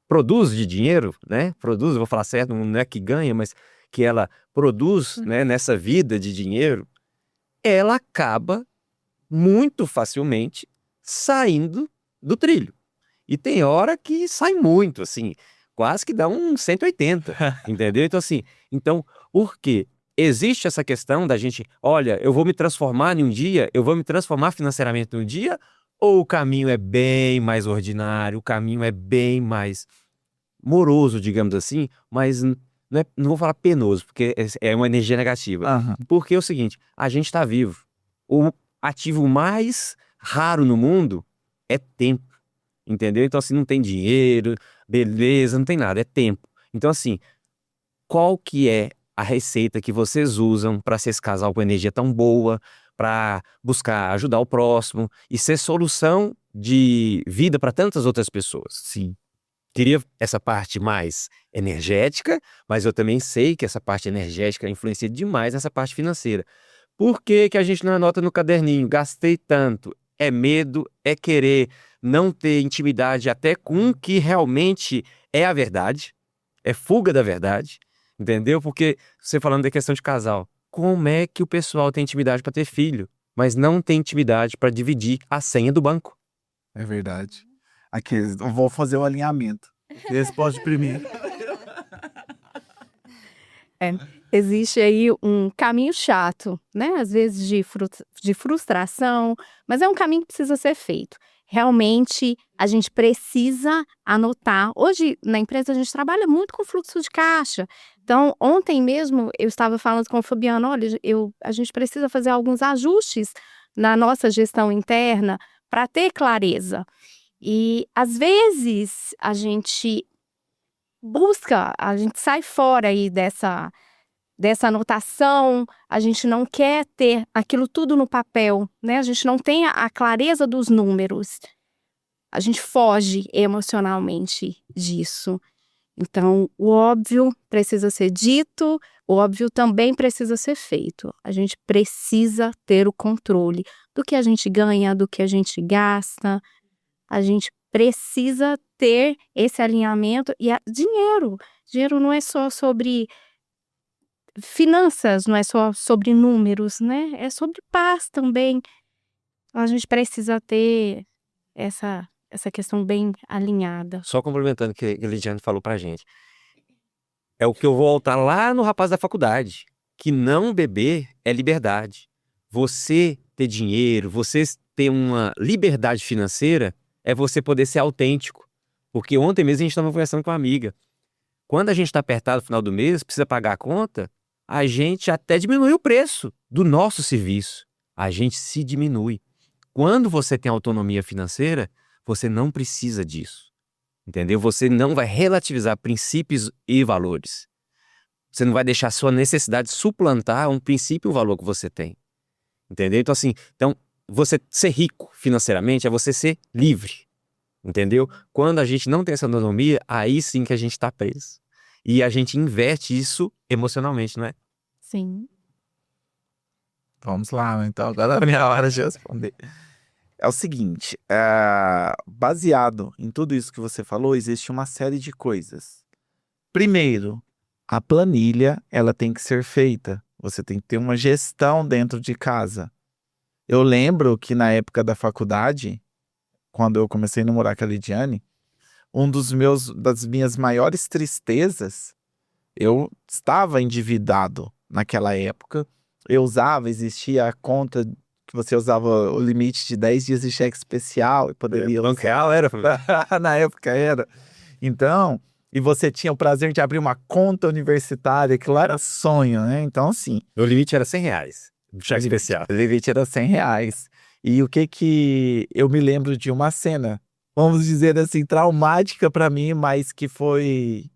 Speaker 2: produz de dinheiro, né? Produz, eu vou falar certo, não é que ganha, mas que ela produz, né, nessa vida de dinheiro, ela acaba muito facilmente saindo do trilho. E tem hora que sai muito, assim, quase que dá um 180, entendeu? Então, assim, por quê? Existe essa questão da gente, olha, eu vou me transformar em um dia, eu vou me transformar financeiramente em um dia, ou o caminho é bem mais ordinário, o caminho é bem mais moroso, digamos assim, mas não vou falar penoso, porque é uma energia negativa.
Speaker 3: Aham.
Speaker 2: Porque é o seguinte, a gente está vivo. O ativo mais raro no mundo é tempo, entendeu? Então, assim, não tem dinheiro, beleza, não tem nada, é tempo. Então, assim, qual que é a receita que vocês usam para ser esse casal com energia tão boa, para buscar ajudar o próximo e ser solução de vida para tantas outras pessoas?
Speaker 3: Sim.
Speaker 2: Queria essa parte mais energética, mas eu também sei que essa parte energética influencia demais nessa parte financeira. Por que que a gente não anota no caderninho? Gastei tanto. É medo, é querer não ter intimidade até com o que realmente é a verdade. É fuga da verdade, entendeu? Porque você falando da questão de casal, como é que o pessoal tem intimidade para ter filho, mas não tem intimidade para dividir a senha do banco?
Speaker 3: É verdade. Aqui, eu vou fazer o alinhamento. Resposta primeiro.
Speaker 4: Existe aí um caminho chato, né? Às vezes de frustração, mas é um caminho que precisa ser feito. Realmente, a gente precisa anotar. Hoje, na empresa, a gente trabalha muito com fluxo de caixa. Então, ontem mesmo, eu estava falando com o Fabiano, olha, a gente precisa fazer alguns ajustes na nossa gestão interna para ter clareza. E, às vezes, a gente sai fora aí dessa anotação, a gente não quer ter aquilo tudo no papel, né? A gente não tem a clareza dos números. A gente foge emocionalmente disso. Então, o óbvio precisa ser dito, o óbvio também precisa ser feito. A gente precisa ter o controle do que a gente ganha, do que a gente gasta. A gente precisa ter esse alinhamento e dinheiro. Dinheiro não é só sobre finanças, não é só sobre números, né? É sobre paz também. A gente precisa ter essa questão bem alinhada.
Speaker 2: Só complementando o que a Lidiane falou pra gente. É o que eu vou voltar lá no rapaz da faculdade, que não beber é liberdade. Você ter dinheiro, você ter uma liberdade financeira, é você poder ser autêntico. Porque ontem mesmo a gente estava conversando com uma amiga. Quando a gente está apertado no final do mês, precisa pagar a conta, a gente até diminui o preço do nosso serviço. A gente se diminui. Quando você tem autonomia financeira, você não precisa disso. Entendeu? Você não vai relativizar princípios e valores. Você não vai deixar a sua necessidade suplantar um princípio e um valor que você tem. Entendeu? Então, assim, você ser rico financeiramente é você ser livre. Entendeu? Quando a gente não tem essa autonomia, aí sim que a gente está preso. E a gente inverte isso emocionalmente, não é?
Speaker 4: Sim.
Speaker 3: Vamos lá, então agora é a minha hora de responder. É o seguinte, baseado em tudo isso que você falou, existe uma série de coisas. Primeiro, a planilha, ela tem que ser feita. Você tem que ter uma gestão dentro de casa. Eu lembro que na época da faculdade, quando eu comecei a namorar com a Lidiane, das minhas maiores tristezas, eu estava endividado naquela época. Existia a conta que você usava o limite de 10 dias de cheque especial e poderia...
Speaker 2: Banco Real era?
Speaker 3: Na época era. Então, e você tinha o prazer de abrir uma conta universitária, que lá era sonho, né? Então, assim...
Speaker 2: Meu limite era R$100. Cheque especial.
Speaker 3: O limite era R$ 100. E o que eu me lembro de uma cena, vamos dizer assim, traumática para mim, mas que foi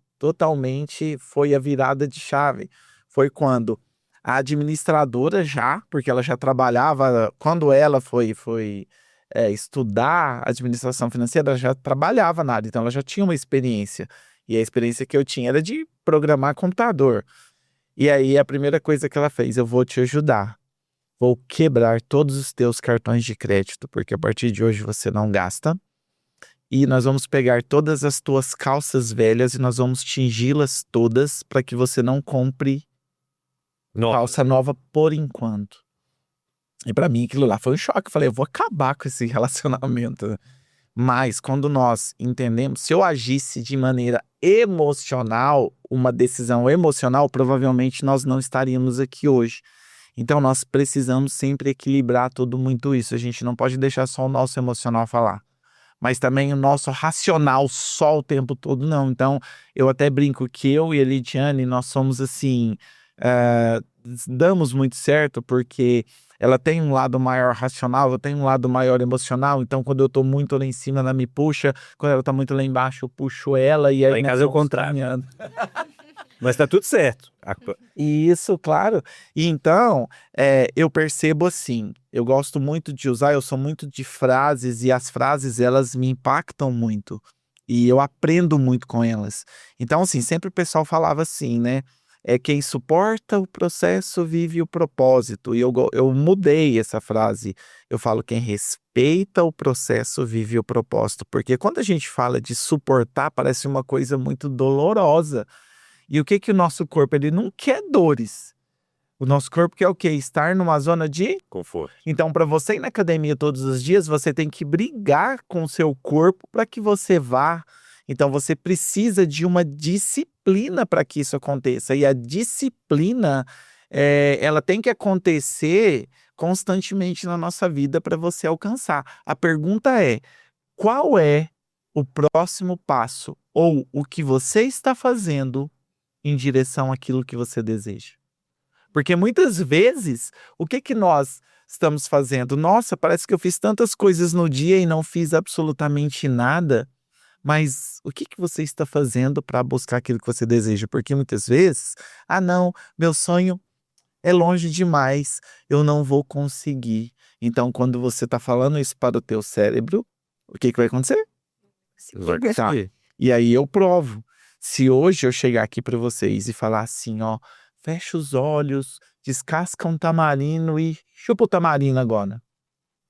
Speaker 3: foi a virada de chave. Foi quando a administradora porque ela já trabalhava, quando ela foi estudar administração financeira, ela já trabalhava na área, então ela já tinha uma experiência. E a experiência que eu tinha era de programar computador. E aí a primeira coisa que ela fez, eu vou te ajudar. Vou quebrar todos os teus cartões de crédito, porque a partir de hoje você não gasta. E nós vamos pegar todas as tuas calças velhas e nós vamos tingi-las todas para que você não compre calça nova por enquanto. E para mim aquilo lá foi um choque. Eu falei, eu vou acabar com esse relacionamento. Mas quando nós entendemos, se eu agisse de maneira emocional, uma decisão emocional, provavelmente nós não estaríamos aqui hoje. Então nós precisamos sempre equilibrar tudo muito isso. A gente não pode deixar só o nosso emocional falar, mas também o nosso racional só o tempo todo, não. Então eu até brinco que eu e a Lidiane, nós somos assim, damos muito certo porque ela tem um lado maior racional, eu tenho um lado maior emocional, então quando eu tô muito lá em cima, ela me puxa, quando ela tá muito lá embaixo, eu puxo ela e aí...
Speaker 2: Lá em casa é o contrário. Mas tá tudo certo.
Speaker 3: Isso, claro. E então, eu percebo assim, eu gosto muito de usar, eu sou muito de frases, e as frases, elas me impactam muito. E eu aprendo muito com elas. Então, assim, sempre o pessoal falava assim, né? Quem suporta o processo vive o propósito. E eu mudei essa frase. Eu falo, quem respeita o processo vive o propósito. Porque quando a gente fala de suportar, parece uma coisa muito dolorosa. E o que o nosso corpo, ele não quer dores. O nosso corpo quer o quê? Estar numa zona de
Speaker 2: conforto.
Speaker 3: Então, para você ir na academia todos os dias, você tem que brigar com o seu corpo para que você vá. Então, você precisa de uma disciplina para que isso aconteça. E a disciplina, ela tem que acontecer constantemente na nossa vida para você alcançar. A pergunta é, qual é o próximo passo? Ou o que você está fazendo em direção àquilo que você deseja? Porque muitas vezes, o que nós estamos fazendo? Nossa, parece que eu fiz tantas coisas no dia e não fiz absolutamente nada. Mas o que você está fazendo para buscar aquilo que você deseja? Porque muitas vezes, não, meu sonho é longe demais, eu não vou conseguir. Então, quando você está falando isso para o teu cérebro, o que vai acontecer? Tá. E aí eu provo. Se hoje eu chegar aqui para vocês e falar assim, ó, fecha os olhos, descasca um tamarino e chupa o tamarino agora.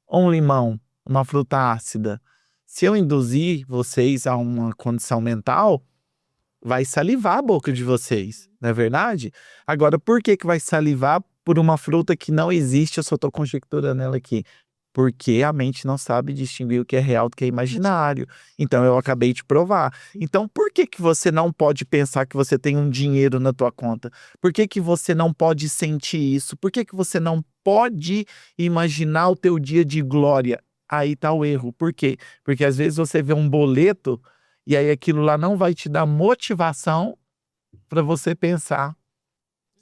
Speaker 3: Ou um limão, uma fruta ácida. Se eu induzir vocês a uma condição mental, vai salivar a boca de vocês, não é verdade? Agora, por que vai salivar por uma fruta que não existe? Eu só estou conjecturando ela aqui. Porque a mente não sabe distinguir o que é real do que é imaginário. Então, eu acabei de provar. Então, por que você não pode pensar que você tem um dinheiro na tua conta? Por que você não pode sentir isso? Por que você não pode imaginar o teu dia de glória? Aí tá o erro. Por quê? Porque às vezes você vê um boleto e aí aquilo lá não vai te dar motivação para você pensar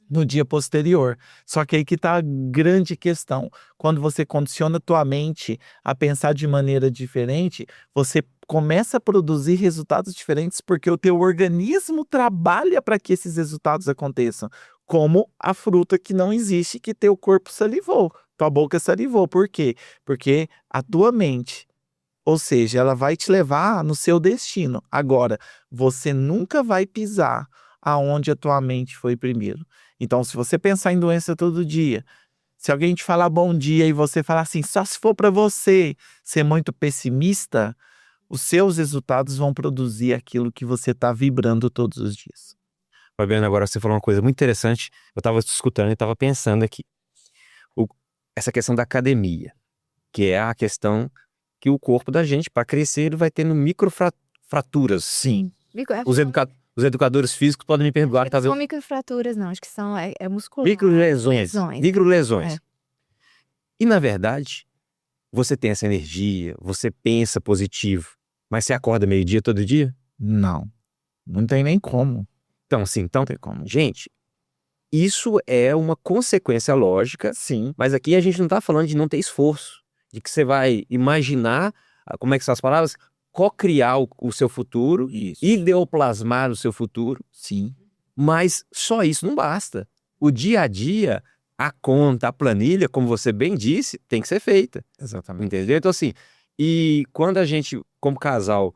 Speaker 3: no dia posterior. Só que aí que tá a grande questão. Quando você condiciona a tua mente a pensar de maneira diferente, você começa a produzir resultados diferentes porque o teu organismo trabalha para que esses resultados aconteçam. Como a fruta que não existe, que teu corpo salivou. Tua boca salivou. Por quê? Porque a tua mente, ou seja, ela vai te levar no seu destino. Agora, você nunca vai pisar aonde a tua mente foi primeiro. Então, se você pensar em doença todo dia, se alguém te falar bom dia e você falar assim, só se for para você ser muito pessimista, os seus resultados vão produzir aquilo que você está vibrando todos os dias.
Speaker 2: Fabiano, agora você falou uma coisa muito interessante. Eu estava escutando e estava pensando aqui. Essa questão da academia, que é a questão que o corpo da gente, para crescer, ele vai tendo microfraturas.
Speaker 3: Sim.
Speaker 2: Os educadores físicos podem me perguntar.
Speaker 1: Não são microfraturas, não. Acho que são muscular.
Speaker 2: Microlesões.
Speaker 1: É.
Speaker 2: E, na verdade, você tem essa energia, você pensa positivo, mas você acorda meio-dia todo dia?
Speaker 3: Não. Não tem nem como.
Speaker 2: Então, sim. Então,
Speaker 3: Não tem como.
Speaker 2: gente, isso é uma consequência lógica,
Speaker 3: Sim.
Speaker 2: mas aqui a gente não está falando de não ter esforço, de que você vai imaginar, como é que são as palavras? Co-criar o seu futuro,
Speaker 3: Isso.
Speaker 2: ideoplasmar o seu futuro,
Speaker 3: Sim.
Speaker 2: mas só isso não basta. O dia a dia, a conta, a planilha, como você bem disse, tem que ser feita.
Speaker 3: Exatamente.
Speaker 2: Entendeu? Então, assim, e quando a gente, como casal,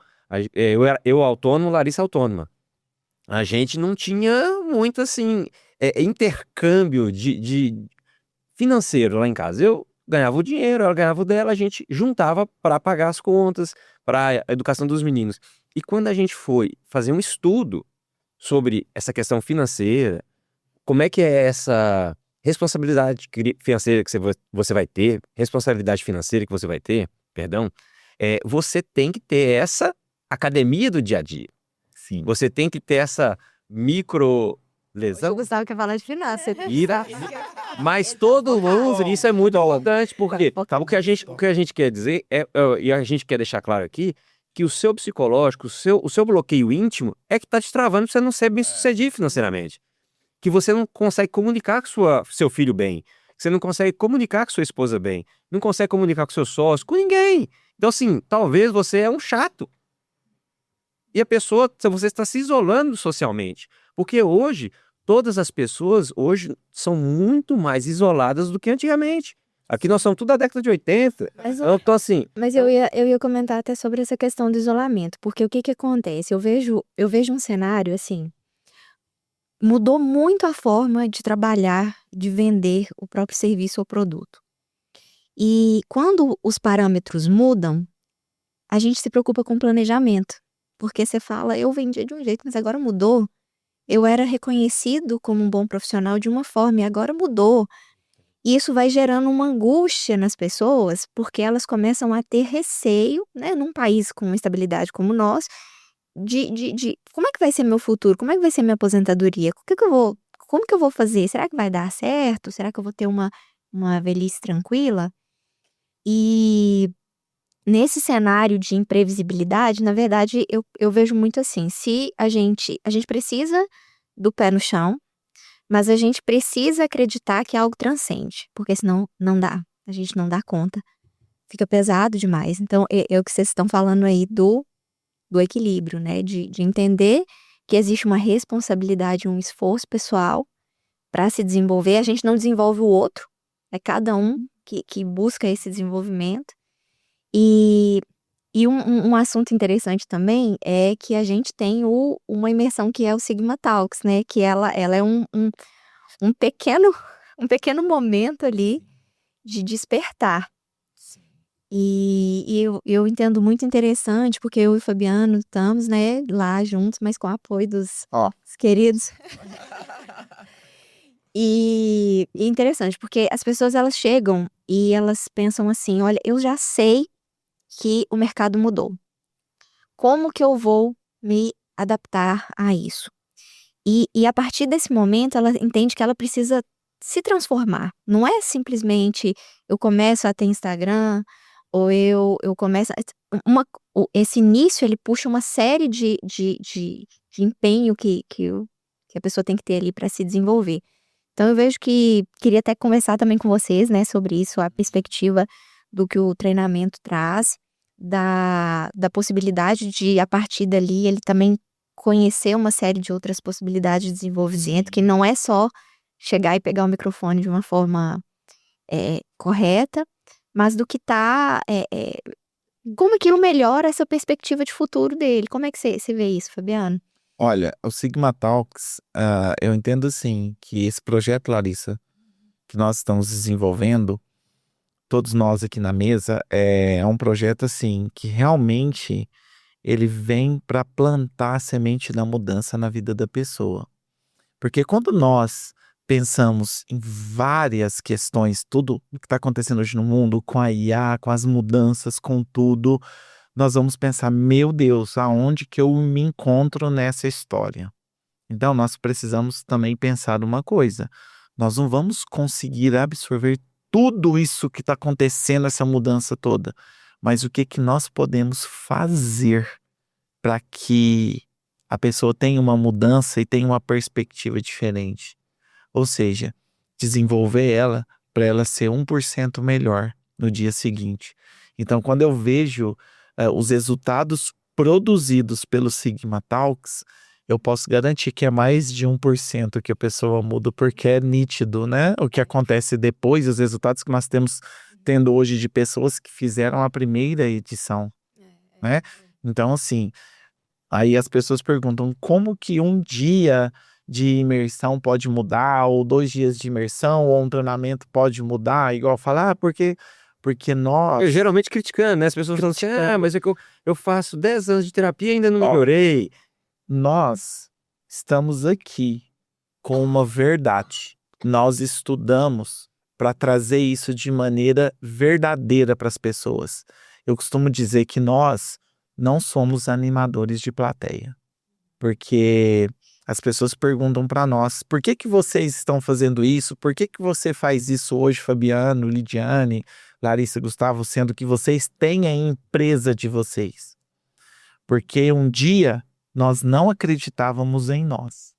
Speaker 2: eu autônomo, Larissa autônoma, a gente não tinha muito, assim, intercâmbio de financeiro lá em casa. Eu ganhava o dinheiro, ela ganhava o dela, a gente juntava para pagar as contas, para a educação dos meninos. E quando a gente foi fazer um estudo sobre essa questão financeira, como é que é essa responsabilidade financeira que você vai ter, responsabilidade financeira que você vai ter, perdão, você tem que ter essa academia do dia a dia.
Speaker 3: Sim.
Speaker 2: Você tem que ter essa micro
Speaker 1: O
Speaker 2: lesão.
Speaker 1: Gustavo quer falar de finanças.
Speaker 2: Mas todo mundo, isso é muito importante, porque o que a gente quer dizer, e a gente quer deixar claro aqui, que o seu psicológico, o seu bloqueio íntimo é que está te travando para você não ser bem sucedido financeiramente. Que você não consegue comunicar com seu filho bem, que você não consegue comunicar com sua esposa bem, não consegue comunicar com seu sócio, com ninguém. Então, assim, talvez você é um chato. E a pessoa, você está se isolando socialmente. Porque hoje, todas as pessoas hoje são muito mais isoladas do que antigamente. Aqui nós somos tudo da década de 80. Então, assim,
Speaker 1: Mas eu ia comentar até sobre essa questão do isolamento, porque o que acontece? Eu vejo um cenário assim, mudou muito a forma de trabalhar, de vender o próprio serviço ou produto. E quando os parâmetros mudam, a gente se preocupa com planejamento, porque você fala, eu vendia de um jeito, mas agora mudou. Eu era reconhecido como um bom profissional de uma forma e agora mudou. E isso vai gerando uma angústia nas pessoas, porque elas começam a ter receio, né, num país com estabilidade como o nosso, de como é que vai ser meu futuro? Como é que vai ser minha aposentadoria? Como que eu vou fazer? Será que vai dar certo? Será que eu vou ter uma velhice tranquila? E nesse cenário de imprevisibilidade, na verdade, eu vejo muito assim, se a gente precisa do pé no chão, mas a gente precisa acreditar que algo transcende, porque senão não dá, a gente não dá conta, fica pesado demais. Então, é o que vocês estão falando aí do equilíbrio, né, de entender que existe uma responsabilidade, um esforço pessoal para se desenvolver, a gente não desenvolve o outro, é cada um que busca esse desenvolvimento. E um assunto interessante também é que a gente tem uma imersão que é o Sigma Talks, né, que ela é um pequeno momento ali de despertar. E eu entendo muito interessante, porque eu e o Fabiano estamos, né, lá juntos, mas com o apoio dos queridos. E interessante, porque as pessoas elas chegam e elas pensam assim: olha, eu já sei que o mercado mudou. Como que eu vou me adaptar a isso? E a partir desse momento ela entende que ela precisa se transformar. Não é simplesmente eu começo a ter Instagram, ou eu começo esse início ele puxa uma série de empenho que a pessoa tem que ter ali para se desenvolver. Então eu vejo que queria até conversar também com vocês, né, sobre isso, a perspectiva do que o treinamento traz, da possibilidade de, a partir dali, ele também conhecer uma série de outras possibilidades de desenvolvimento, que não é só chegar e pegar o microfone de uma forma correta, mas do que como aquilo melhora essa perspectiva de futuro dele. Como é que você vê isso, Fabiano?
Speaker 3: Olha, o Sigma Talks, eu entendo assim que esse projeto, Larissa, que nós estamos desenvolvendo, todos nós aqui na mesa, é um projeto assim que realmente ele vem para plantar a semente da mudança na vida da pessoa. Porque quando nós pensamos em várias questões, tudo o que está acontecendo hoje no mundo, com a IA, com as mudanças, com tudo, nós vamos pensar, meu Deus, aonde que eu me encontro nessa história? Então, nós precisamos também pensar uma coisa, nós não vamos conseguir absorver tudo isso que está acontecendo, essa mudança toda, mas o que que nós podemos fazer para que a pessoa tenha uma mudança e tenha uma perspectiva diferente? Ou seja, desenvolver ela para ela ser 1% melhor no dia seguinte. Então, quando eu vejo os resultados produzidos pelo Sigma Talks, eu posso garantir que é mais de 1% que a pessoa muda, porque é nítido, né? O que acontece depois, os resultados que nós temos tendo hoje de pessoas que fizeram a primeira edição, né? Então, assim, aí as pessoas perguntam como que um dia de imersão pode mudar, ou 2 dias de imersão, ou um treinamento pode mudar, igual falar, porque
Speaker 2: Eu
Speaker 3: nós
Speaker 2: geralmente criticando, né? As pessoas falam assim, mas é que eu faço 10 anos de terapia e ainda não melhorei.
Speaker 3: nós estamos aqui com uma verdade. Nós estudamos para trazer isso de maneira verdadeira para as pessoas. Eu costumo dizer que nós não somos animadores de plateia, porque as pessoas perguntam para nós: por que que vocês estão fazendo isso? Por que que você faz isso hoje, Fabiano, Lidiane, Larissa, Gustavo, sendo que vocês têm a empresa de vocês? Porque um dia nós não acreditávamos em nós.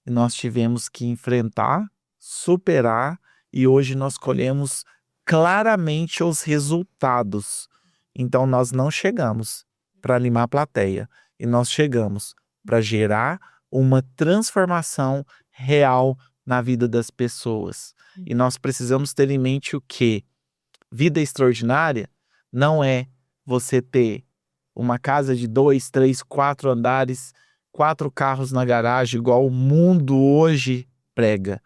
Speaker 3: E nós tivemos que enfrentar, superar, e hoje nós colhemos claramente os resultados. Então nós não chegamos para animar a plateia, e nós chegamos para gerar uma transformação real na vida das pessoas. E nós precisamos ter em mente o quê? Vida extraordinária não é você ter uma casa de 2, 3, 4 andares, 4 carros na garagem, igual o mundo hoje prega.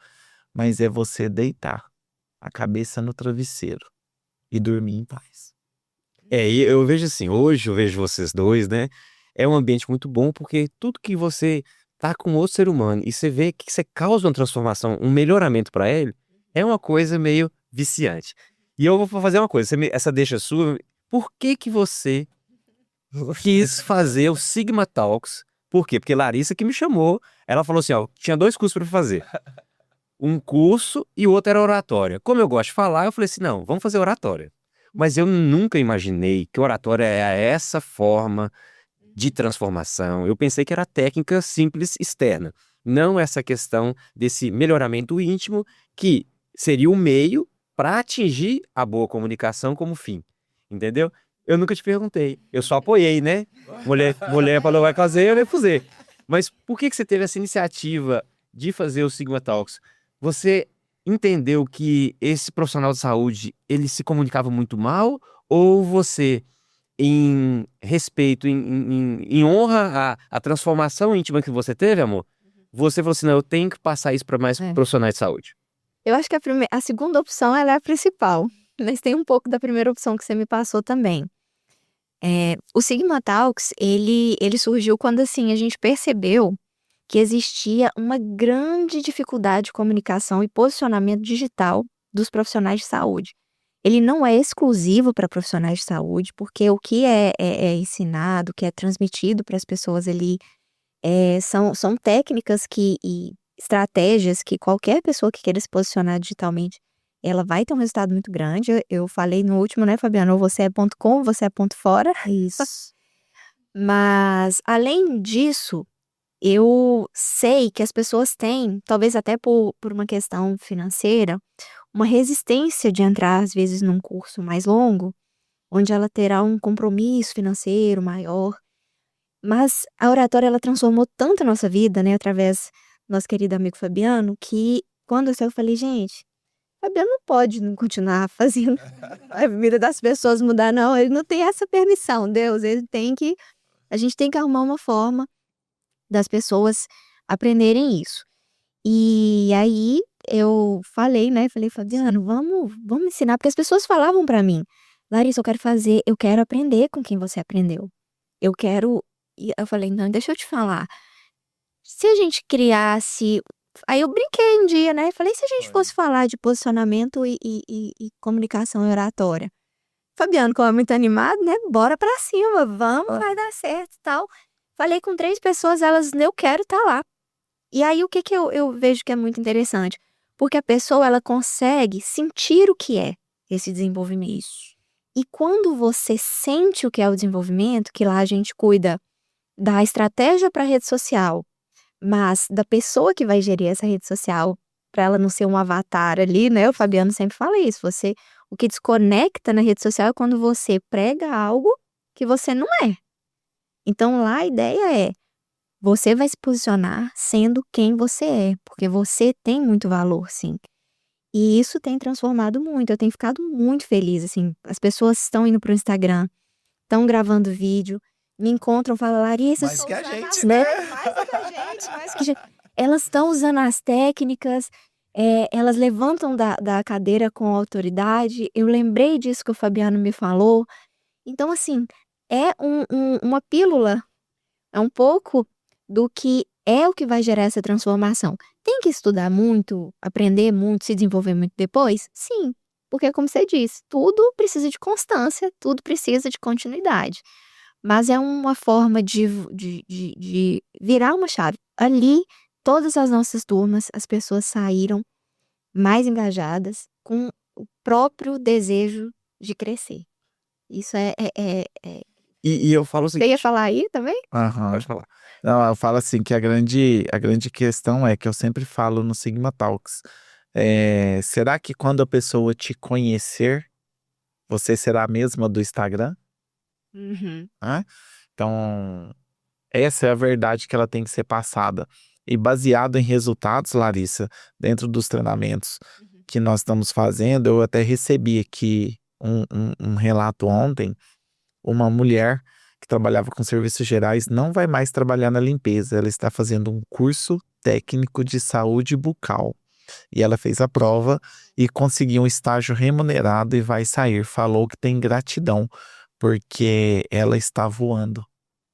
Speaker 3: Mas é você deitar a cabeça no travesseiro e dormir em paz.
Speaker 2: E eu vejo assim, hoje eu vejo vocês dois, né? É um ambiente muito bom porque tudo que você tá com outro ser humano e você vê que você causa uma transformação, um melhoramento para ele, é uma coisa meio viciante. E eu vou fazer uma coisa, essa deixa sua, por que que você quis fazer o Sigma Talks? Por quê? Porque Larissa que me chamou, ela falou assim, ó, tinha 2 cursos para fazer. Um curso e o outro era oratória. Como eu gosto de falar, eu falei assim, não, vamos fazer oratória. Mas eu nunca imaginei que oratória é essa forma de transformação. Eu pensei que era técnica simples externa, não essa questão desse melhoramento íntimo que seria o meio para atingir a boa comunicação como fim, entendeu? Eu nunca te perguntei, eu só apoiei, né? Mulher falou vai fazer, eu ia fazer. Mas por que você teve essa iniciativa de fazer o Sigma Talks? Você entendeu que esse profissional de saúde, ele se comunicava muito mal? Ou você, em respeito, em honra à transformação íntima que você teve, amor, você falou assim, não, eu tenho que passar isso para mais profissionais de saúde?
Speaker 1: Eu acho que a segunda opção ela é a principal, mas tem um pouco da primeira opção que você me passou também. O Sigma Talks, ele surgiu quando, assim, a gente percebeu que existia uma grande dificuldade de comunicação e posicionamento digital dos profissionais de saúde. Ele não é exclusivo para profissionais de saúde, porque o que é ensinado, o que é transmitido para as pessoas ali, são técnicas e estratégias que qualquer pessoa que queira se posicionar digitalmente, ela vai ter um resultado muito grande. Eu falei no último, né, Fabiano, ou você é ponto com, ou você é ponto fora.
Speaker 4: Isso.
Speaker 1: Mas, além disso, eu sei que as pessoas têm, talvez até por uma questão financeira, uma resistência de entrar, às vezes, num curso mais longo, onde ela terá um compromisso financeiro maior. Mas a oratória, ela transformou tanto a nossa vida, né, através do nosso querido amigo Fabiano, que quando eu falei, gente, Fabiano não pode não continuar fazendo a vida das pessoas mudar, não. Ele não tem essa permissão, Deus. A gente tem que arrumar uma forma das pessoas aprenderem isso. E aí eu falei, né? Falei, Fabiano, vamos ensinar, porque as pessoas falavam pra mim, Larissa, eu quero aprender com quem você aprendeu. Eu quero. E eu falei, não, deixa eu te falar. Se a gente criasse. Aí eu brinquei um dia, né? Falei, se a gente fosse falar de posicionamento e comunicação e oratória. Fabiano, como é muito animado, né? Bora pra cima, vamos, vai dar certo e tal. Falei com 3 pessoas, elas, eu quero estar lá. E aí o que eu vejo que é muito interessante? Porque a pessoa, ela consegue sentir o que é esse desenvolvimento. E quando você sente o que é o desenvolvimento, que lá a gente cuida da estratégia para a rede social, mas da pessoa que vai gerir essa rede social, para ela não ser um avatar ali, né, o Fabiano sempre fala isso, o que desconecta na rede social é quando você prega algo que você não é. Então lá a ideia é, você vai se posicionar sendo quem você é, porque você tem muito valor, sim. E isso tem transformado muito, eu tenho ficado muito feliz, assim, as pessoas estão indo para o Instagram, estão gravando vídeo, me encontram, falam: "Larissa,
Speaker 3: Mais
Speaker 1: estou
Speaker 3: que a
Speaker 1: usando as
Speaker 3: gente, né?
Speaker 1: mais do que a gente, mais que a gente". Elas estão usando as técnicas, elas levantam da cadeira com autoridade, eu lembrei disso que o Fabiano me falou. Então, assim, é uma pílula, é um pouco do que é o que vai gerar essa transformação. Tem que estudar muito, aprender muito, se desenvolver muito depois? Sim, porque como você disse, tudo precisa de constância, tudo precisa de continuidade. Mas é uma forma de virar uma chave. Ali, todas as nossas turmas, as pessoas saíram mais engajadas, com o próprio desejo de crescer. Isso
Speaker 2: E eu falo o
Speaker 1: Você ia
Speaker 2: seguinte,
Speaker 1: falar aí também?
Speaker 3: Aham.
Speaker 2: pode falar.
Speaker 3: Não, eu falo assim que a grande questão é que eu sempre falo no Sigma Talks. Será que quando a pessoa te conhecer, você será a mesma do Instagram?
Speaker 1: Uhum.
Speaker 3: Né? Então, essa é a verdade que ela tem que ser passada. E baseado em resultados, Larissa, dentro dos treinamentos
Speaker 1: Uhum.
Speaker 3: que nós estamos fazendo, eu até recebi aqui um relato ontem. Uma mulher que trabalhava com serviços gerais não vai mais trabalhar na limpeza, ela está fazendo um curso técnico de saúde bucal. E ela fez a prova e conseguiu um estágio remunerado e vai sair. Falou que tem gratidão, porque ela está voando,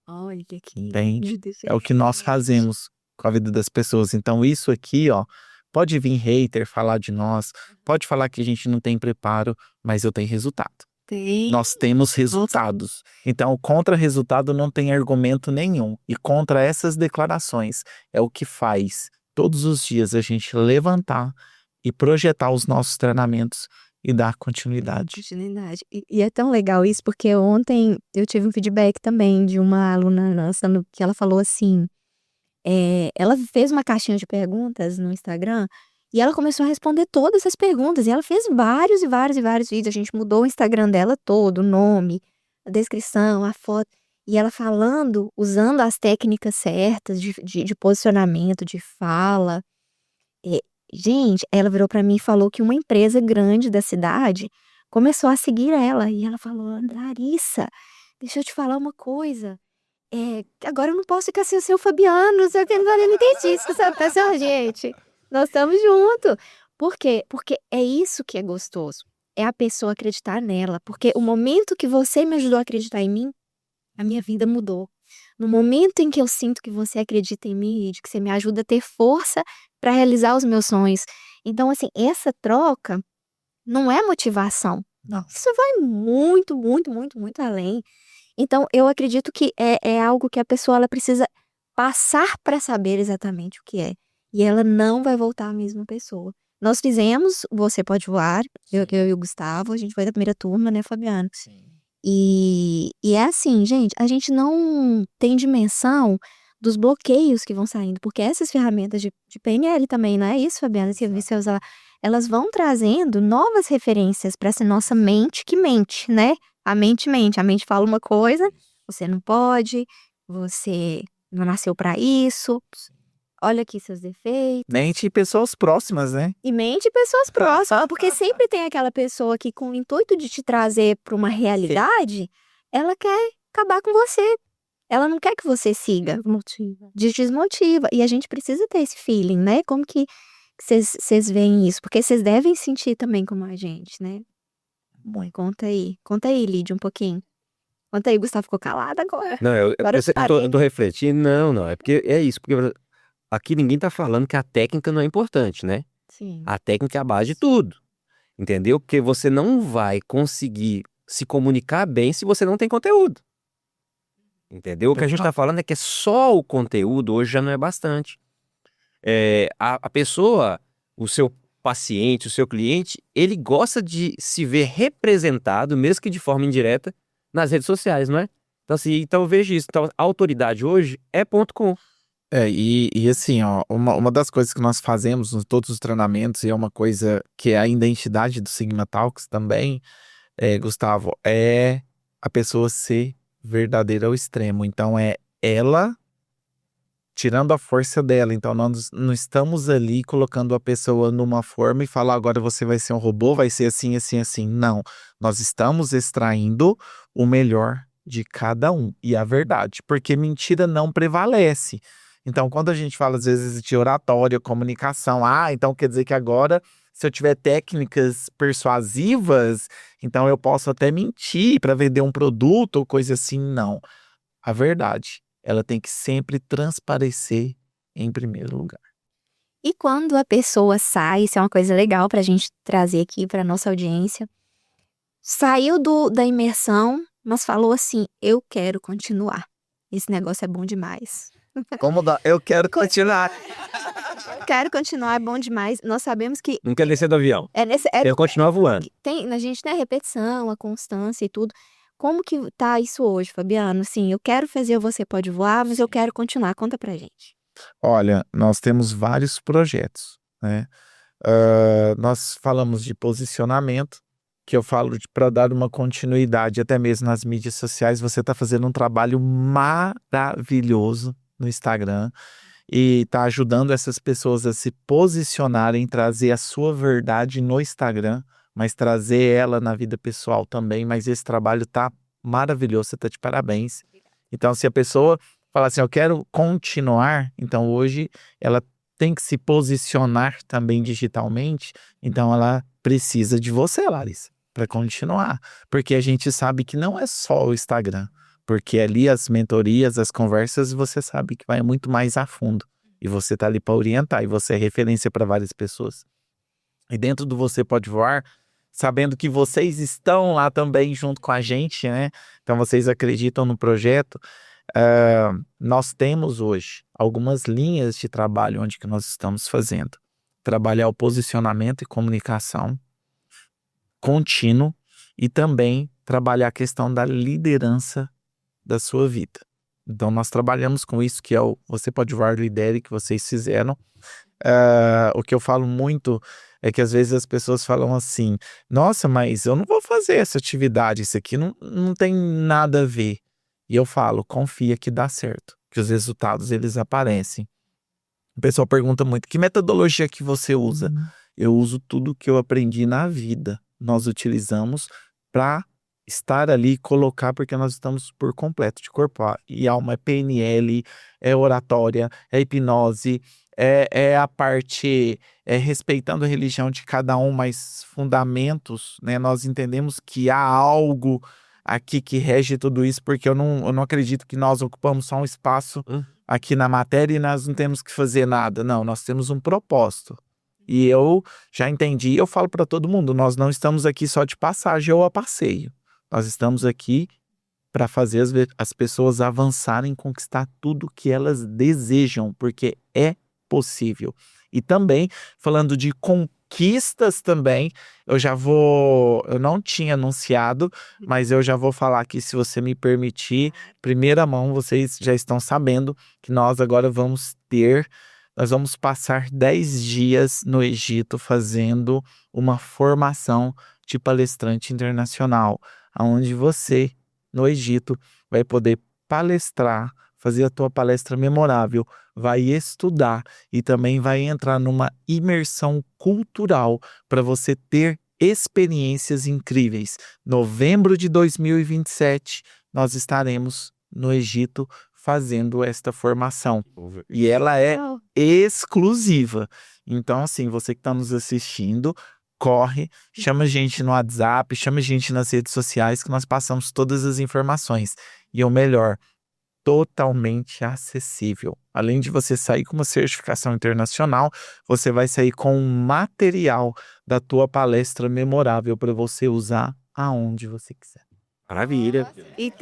Speaker 1: Olha que
Speaker 3: entende?
Speaker 1: lindo,
Speaker 3: É o que nós
Speaker 1: gente.
Speaker 3: fazemos com a vida das pessoas. Então, isso aqui, ó, pode vir hater falar de nós, pode falar que a gente não tem preparo, mas eu tenho resultado.
Speaker 1: Tem.
Speaker 3: Nós temos
Speaker 1: Nossa.
Speaker 3: resultados. Então, contra resultado não tem argumento nenhum. E contra essas declarações é o que faz todos os dias a gente levantar e projetar os nossos treinamentos e dar continuidade.
Speaker 1: Continuidade. E é tão legal isso, porque ontem eu tive um feedback também de uma aluna nossa que ela falou assim, ela fez uma caixinha de perguntas no Instagram, e ela começou a responder todas as perguntas, e ela fez vários e vários e vários vídeos, a gente mudou o Instagram dela todo, o nome, a descrição, a foto, e ela falando, usando as técnicas certas de posicionamento, de fala. Eh, gente, ela virou pra mim e falou que uma empresa grande da cidade começou a seguir ela, e ela falou: "Larissa, deixa eu te falar uma coisa, agora eu não posso ficar sem o seu Fabiano, não sei o que, não entendi isso, sabe, assim: gente, nós estamos junto". Por quê? Porque é isso que é gostoso, é a pessoa acreditar nela, porque o momento que você me ajudou a acreditar em mim, a minha vida mudou. No momento em que eu sinto que você acredita em mim e de que você me ajuda a ter força para realizar os meus sonhos. Então, assim, essa troca não é motivação.
Speaker 3: Não.
Speaker 1: Isso vai muito, muito, muito, muito além. Então, eu acredito que é algo que a pessoa ela precisa passar para saber exatamente o que é. E ela não vai voltar a mesma pessoa. Nós fizemos Você Pode Voar, eu e o Gustavo, a gente foi da primeira turma, né, Fabiano?
Speaker 3: Sim.
Speaker 1: E é assim, gente, a gente não tem dimensão dos bloqueios que vão saindo, porque essas ferramentas de PNL também, não é isso, Fabiana? Você usa lá, elas vão trazendo novas referências para essa nossa mente que mente, né? A mente fala uma coisa, você não pode, você não nasceu para isso, olha aqui seus defeitos.
Speaker 3: Mente pessoas próximas, né?
Speaker 1: E mente pessoas próximas, porque sempre tem aquela pessoa que, com o intuito de te trazer para uma realidade, ela quer acabar com você. Ela não quer que você siga,
Speaker 4: Motiva.
Speaker 1: desmotiva. E a gente precisa ter esse feeling, né? Como que vocês veem isso? Porque vocês devem sentir também como a gente, né? Bom, conta aí, Lídia, um pouquinho. Conta aí, Gustavo ficou calado agora.
Speaker 2: Não,
Speaker 1: Agora
Speaker 2: eu tô refletindo, não, é porque é isso, porque aqui ninguém tá falando que a técnica não é importante, né?
Speaker 1: Sim.
Speaker 2: A técnica é a base de tudo, entendeu? Porque você não vai conseguir se comunicar bem se você não tem conteúdo. Entendeu? O que a gente tá falando é que só o conteúdo hoje já não é bastante. A pessoa, o seu paciente, o seu cliente, ele gosta de se ver representado, mesmo que de forma indireta, nas redes sociais, não é? Então, assim, então eu vejo isso. Então, a autoridade hoje é ponto .com.
Speaker 3: E assim, ó, uma das coisas que nós fazemos em todos os treinamentos, e é uma coisa que é a identidade do Sigma Talks também, Gustavo, é a pessoa ser verdadeira ao extremo. Então, é ela tirando a força dela. Então, nós não estamos ali colocando a pessoa numa forma e falar, agora você vai ser um robô, vai ser assim, assim, assim. Não. Nós estamos extraindo o melhor de cada um. E a verdade. Porque mentira não prevalece. Então, quando a gente fala, às vezes, de oratória, comunicação, então quer dizer que agora, se eu tiver técnicas persuasivas, então eu posso até mentir para vender um produto ou coisa assim. Não. A verdade, ela tem que sempre transparecer em primeiro lugar.
Speaker 1: E quando a pessoa sai, isso é uma coisa legal pra gente trazer aqui pra nossa audiência, saiu da imersão, mas falou assim: "Eu quero continuar. Esse negócio é bom demais.
Speaker 2: Eu quero continuar.
Speaker 1: Eu quero continuar, é bom demais". Nós sabemos que
Speaker 2: Não quero descer do avião.
Speaker 1: é
Speaker 2: Eu continuar voando.
Speaker 1: tem a gente tem a repetição, a constância e tudo. Como que tá isso hoje, Fabiano? Assim, eu quero fazer o Você Pode Voar, mas eu quero continuar. Conta pra gente.
Speaker 3: Olha, nós temos vários projetos, né? Nós falamos de posicionamento, que eu falo para dar uma continuidade até mesmo nas mídias sociais. Você está fazendo um trabalho maravilhoso no Instagram e está ajudando essas pessoas a se posicionarem, trazer a sua verdade no Instagram, mas trazer ela na vida pessoal também. Mas esse trabalho tá maravilhoso, você tá de parabéns. Então, se a pessoa falar assim, eu quero continuar, então hoje ela tem que se posicionar também digitalmente, então ela precisa de você, Larissa, para continuar. Porque a gente sabe que não é só o Instagram, porque ali as mentorias, as conversas, você sabe que vai muito mais a fundo. E você tá ali para orientar, e você é referência para várias pessoas. E dentro do Você Pode Voar, sabendo que vocês estão lá também junto com a gente, né? Então vocês acreditam no projeto. Nós temos hoje algumas linhas de trabalho onde que nós estamos fazendo. Trabalhar o posicionamento e comunicação contínuo e também trabalhar a questão da liderança da sua vida. Então nós trabalhamos com isso que é o Você Pode Voar Lidere que vocês fizeram. O que eu falo muito é que às vezes as pessoas falam assim, nossa, mas eu não vou fazer essa atividade, isso aqui não tem nada a ver. E eu falo, confia que dá certo, que os resultados eles aparecem. O pessoal pergunta muito, que metodologia que você usa? Eu uso tudo que eu aprendi na vida. Nós utilizamos para estar ali e colocar, porque nós estamos por completo de corpo e alma. É PNL, é oratória, é hipnose, é a parte respeitando a religião de cada um, mas fundamentos, né? Nós entendemos que há algo aqui que rege tudo isso, porque eu não acredito que nós ocupamos só um espaço aqui na matéria e nós não temos que fazer nada. Não, nós temos um propósito. E eu já entendi, eu falo para todo mundo, nós não estamos aqui só de passagem ou a passeio. Nós estamos aqui para fazer as pessoas avançarem, conquistar tudo que elas desejam, porque é possível. E também, falando de conquistas também, eu não tinha anunciado, mas eu já vou falar aqui, se você me permitir, primeira mão, vocês já estão sabendo que nós agora nós vamos passar 10 dias no Egito fazendo uma formação de palestrante internacional, onde você, no Egito, vai poder palestrar, fazer a tua palestra memorável, vai estudar e também vai entrar numa imersão cultural para você ter experiências incríveis. Novembro de 2027, nós estaremos no Egito fazendo esta formação. E ela é exclusiva. Então, assim, você que está nos assistindo, corre, chama a gente no WhatsApp, chama a gente nas redes sociais que nós passamos todas as informações. E o melhor, totalmente acessível. Além de você sair com uma certificação internacional, você vai sair com um material da tua palestra memorável para você usar aonde você quiser.
Speaker 2: Maravilha.
Speaker 1: E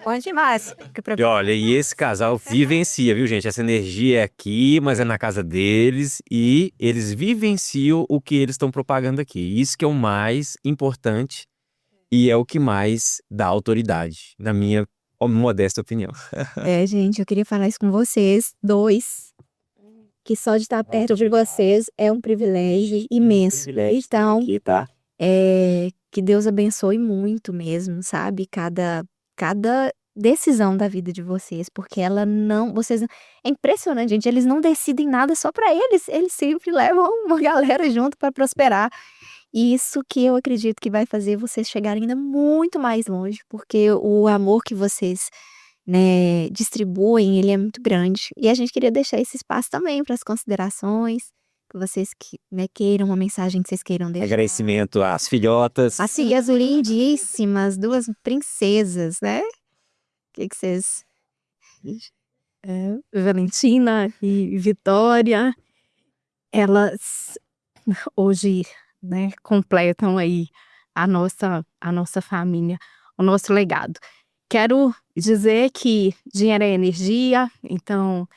Speaker 1: bom demais.
Speaker 2: E olha, e esse casal vivencia, viu, gente? Essa energia é aqui, mas é na casa deles e eles vivenciam o que eles estão propagando aqui. Isso que é o mais importante e é o que mais dá autoridade, na minha modesta opinião.
Speaker 1: Gente, eu queria falar isso com vocês, dois, que só de estar perto de vocês é um privilégio imenso. Então,
Speaker 2: Aqui, tá?
Speaker 1: que Deus abençoe muito mesmo, sabe? Cada decisão da vida de vocês, porque vocês, é impressionante, gente, eles não decidem nada só para eles sempre levam uma galera junto para prosperar. E isso que eu acredito que vai fazer vocês chegarem ainda muito mais longe, porque o amor que vocês, né, distribuem, ele é muito grande. E a gente queria deixar esse espaço também para as considerações, que vocês né, queiram, uma mensagem que vocês queiram deixar.
Speaker 2: Agradecimento às filhotas.
Speaker 1: As filhas lindíssimas, duas princesas, né? O que vocês...
Speaker 4: Valentina e Vitória, elas hoje, né, completam aí a nossa família, o nosso legado. Quero dizer que dinheiro é energia, então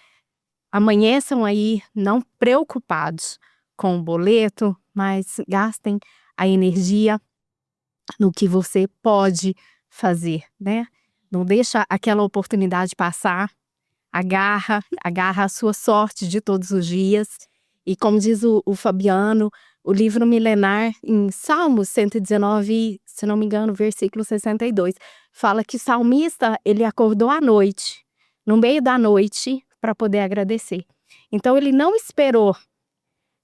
Speaker 4: amanheçam aí não preocupados com o boleto, mas gastem a energia no que você pode fazer, né? Não deixa aquela oportunidade passar, agarra a sua sorte de todos os dias. E como diz o Fabiano, o livro milenar em Salmos 119, se não me engano, versículo 62, fala que o salmista, ele acordou à noite, no meio da noite, para poder agradecer. Então ele não esperou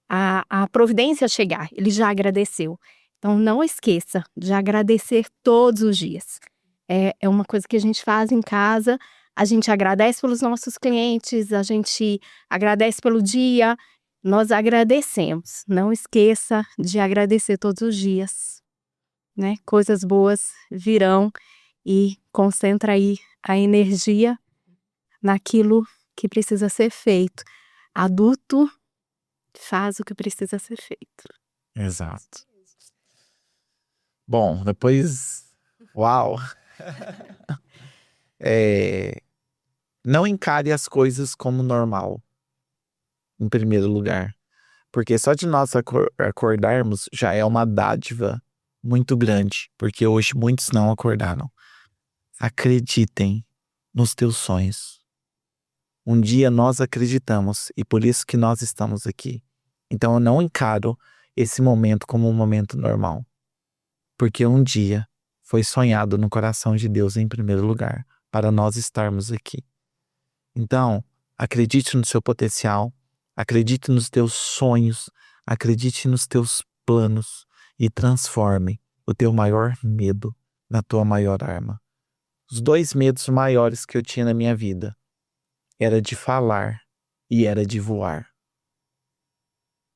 Speaker 4: a providência chegar, ele já agradeceu. Então não esqueça de agradecer todos os dias. É uma coisa que a gente faz em casa, a gente agradece pelos nossos clientes, a gente agradece pelo dia, nós agradecemos. Não esqueça de agradecer todos os dias, né? Coisas boas virão e concentra aí a energia naquilo que precisa ser feito. Adulto faz o que precisa ser feito.
Speaker 3: Exato. Bom, depois... Uau! Não encare as coisas como normal, em primeiro lugar. Porque só de nós acordarmos já é uma dádiva muito grande. Porque hoje muitos não acordaram. Acreditem nos teus sonhos. Um dia nós acreditamos e por isso que nós estamos aqui. Então eu não encaro esse momento como um momento normal. Porque um dia foi sonhado no coração de Deus em primeiro lugar, para nós estarmos aqui. Então, acredite no seu potencial, acredite nos teus sonhos, acredite nos teus planos e transforme o teu maior medo na tua maior arma. Os 2 medos maiores que eu tinha na minha vida era de falar e era de voar.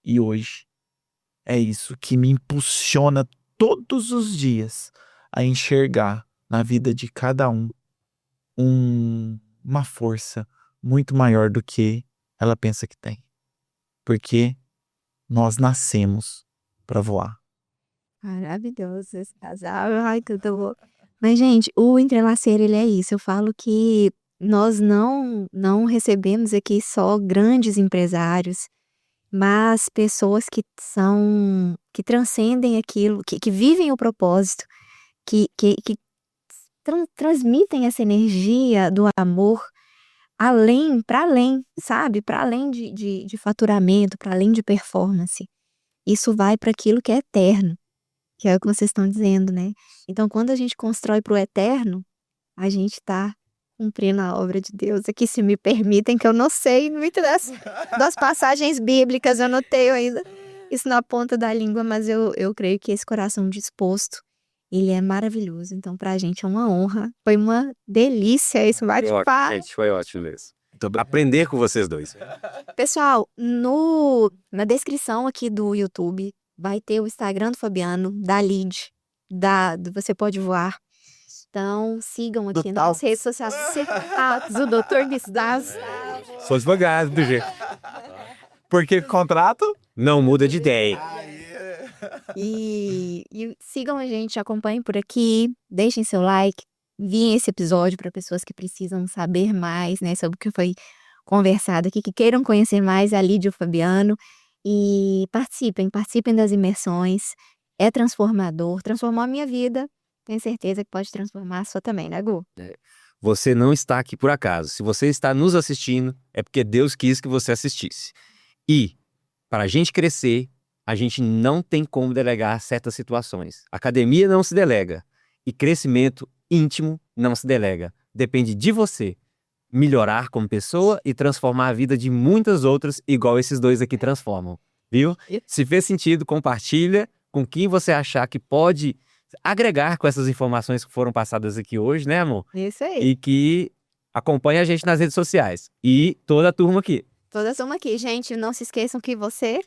Speaker 3: E hoje é isso que me impulsiona todos os dias a enxergar na vida de cada um uma força muito maior do que ela pensa que tem. Porque nós nascemos para voar.
Speaker 1: Maravilhoso esse casal. Ai, que eu tô... Mas, gente, o Entrelaceiro, ele é isso. Eu falo que nós não recebemos aqui só grandes empresários, mas pessoas que transcendem aquilo, que vivem o propósito, que transmitem essa energia do amor para além, sabe? Para além de faturamento, para além de performance. Isso vai para aquilo que é eterno, que é o que vocês estão dizendo, né? Então, quando a gente constrói para o eterno, a gente está cumprindo a obra de Deus. Aqui, se me permitem, que eu não sei muito das passagens bíblicas, eu não tenho ainda isso na ponta da língua, mas eu creio que esse coração disposto, ele é maravilhoso. Então, pra gente é uma honra. Foi uma delícia esse bate-papo.
Speaker 2: Gente, foi ótimo mesmo. Aprender com vocês dois.
Speaker 1: Pessoal, na descrição aqui do YouTube vai ter o Instagram do Fabiano, da Lid, do Você Pode Voar. Então, sigam aqui nas redes sociais do Dr. Bisdas.
Speaker 2: Sou advogado do jeito.
Speaker 3: Porque contrato
Speaker 2: não muda de ideia.
Speaker 1: E sigam a gente, acompanhem por aqui, deixem seu like, enviem esse episódio para pessoas que precisam saber mais, né, sobre o que foi conversado aqui, que queiram conhecer mais a Lídia e o Fabiano. E participem das imersões. É transformador, transformou a minha vida. Tenho certeza que pode transformar a sua também, né, Gu?
Speaker 2: você não está aqui por acaso. Se você está nos assistindo, é porque Deus quis que você assistisse. E, para a gente crescer, a gente não tem como delegar certas situações. Academia não se delega. E crescimento íntimo não se delega. Depende de você melhorar como pessoa e transformar a vida de muitas outras, igual esses dois aqui transformam. Viu? Se fez sentido, compartilha com quem você achar que pode agregar com essas informações que foram passadas aqui hoje, né, amor?
Speaker 1: Isso aí.
Speaker 2: E que acompanhe a gente nas redes sociais. E toda a turma aqui.
Speaker 1: Todas uma aqui, gente. Não se esqueçam que você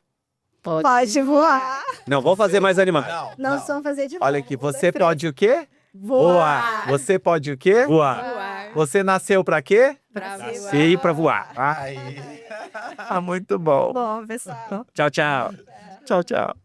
Speaker 1: pode voar.
Speaker 2: Não, vamos fazer mais animado.
Speaker 1: Nós vamos fazer de novo.
Speaker 3: Olha aqui, você pode o quê?
Speaker 1: voar.
Speaker 3: Você pode o quê?
Speaker 2: Voar.
Speaker 3: Você nasceu pra quê?
Speaker 1: Pra
Speaker 2: Nascer pra voar.
Speaker 3: Ai. Muito bom.
Speaker 1: Bom, pessoal.
Speaker 2: Tchau, tchau.
Speaker 3: Tchau, tchau.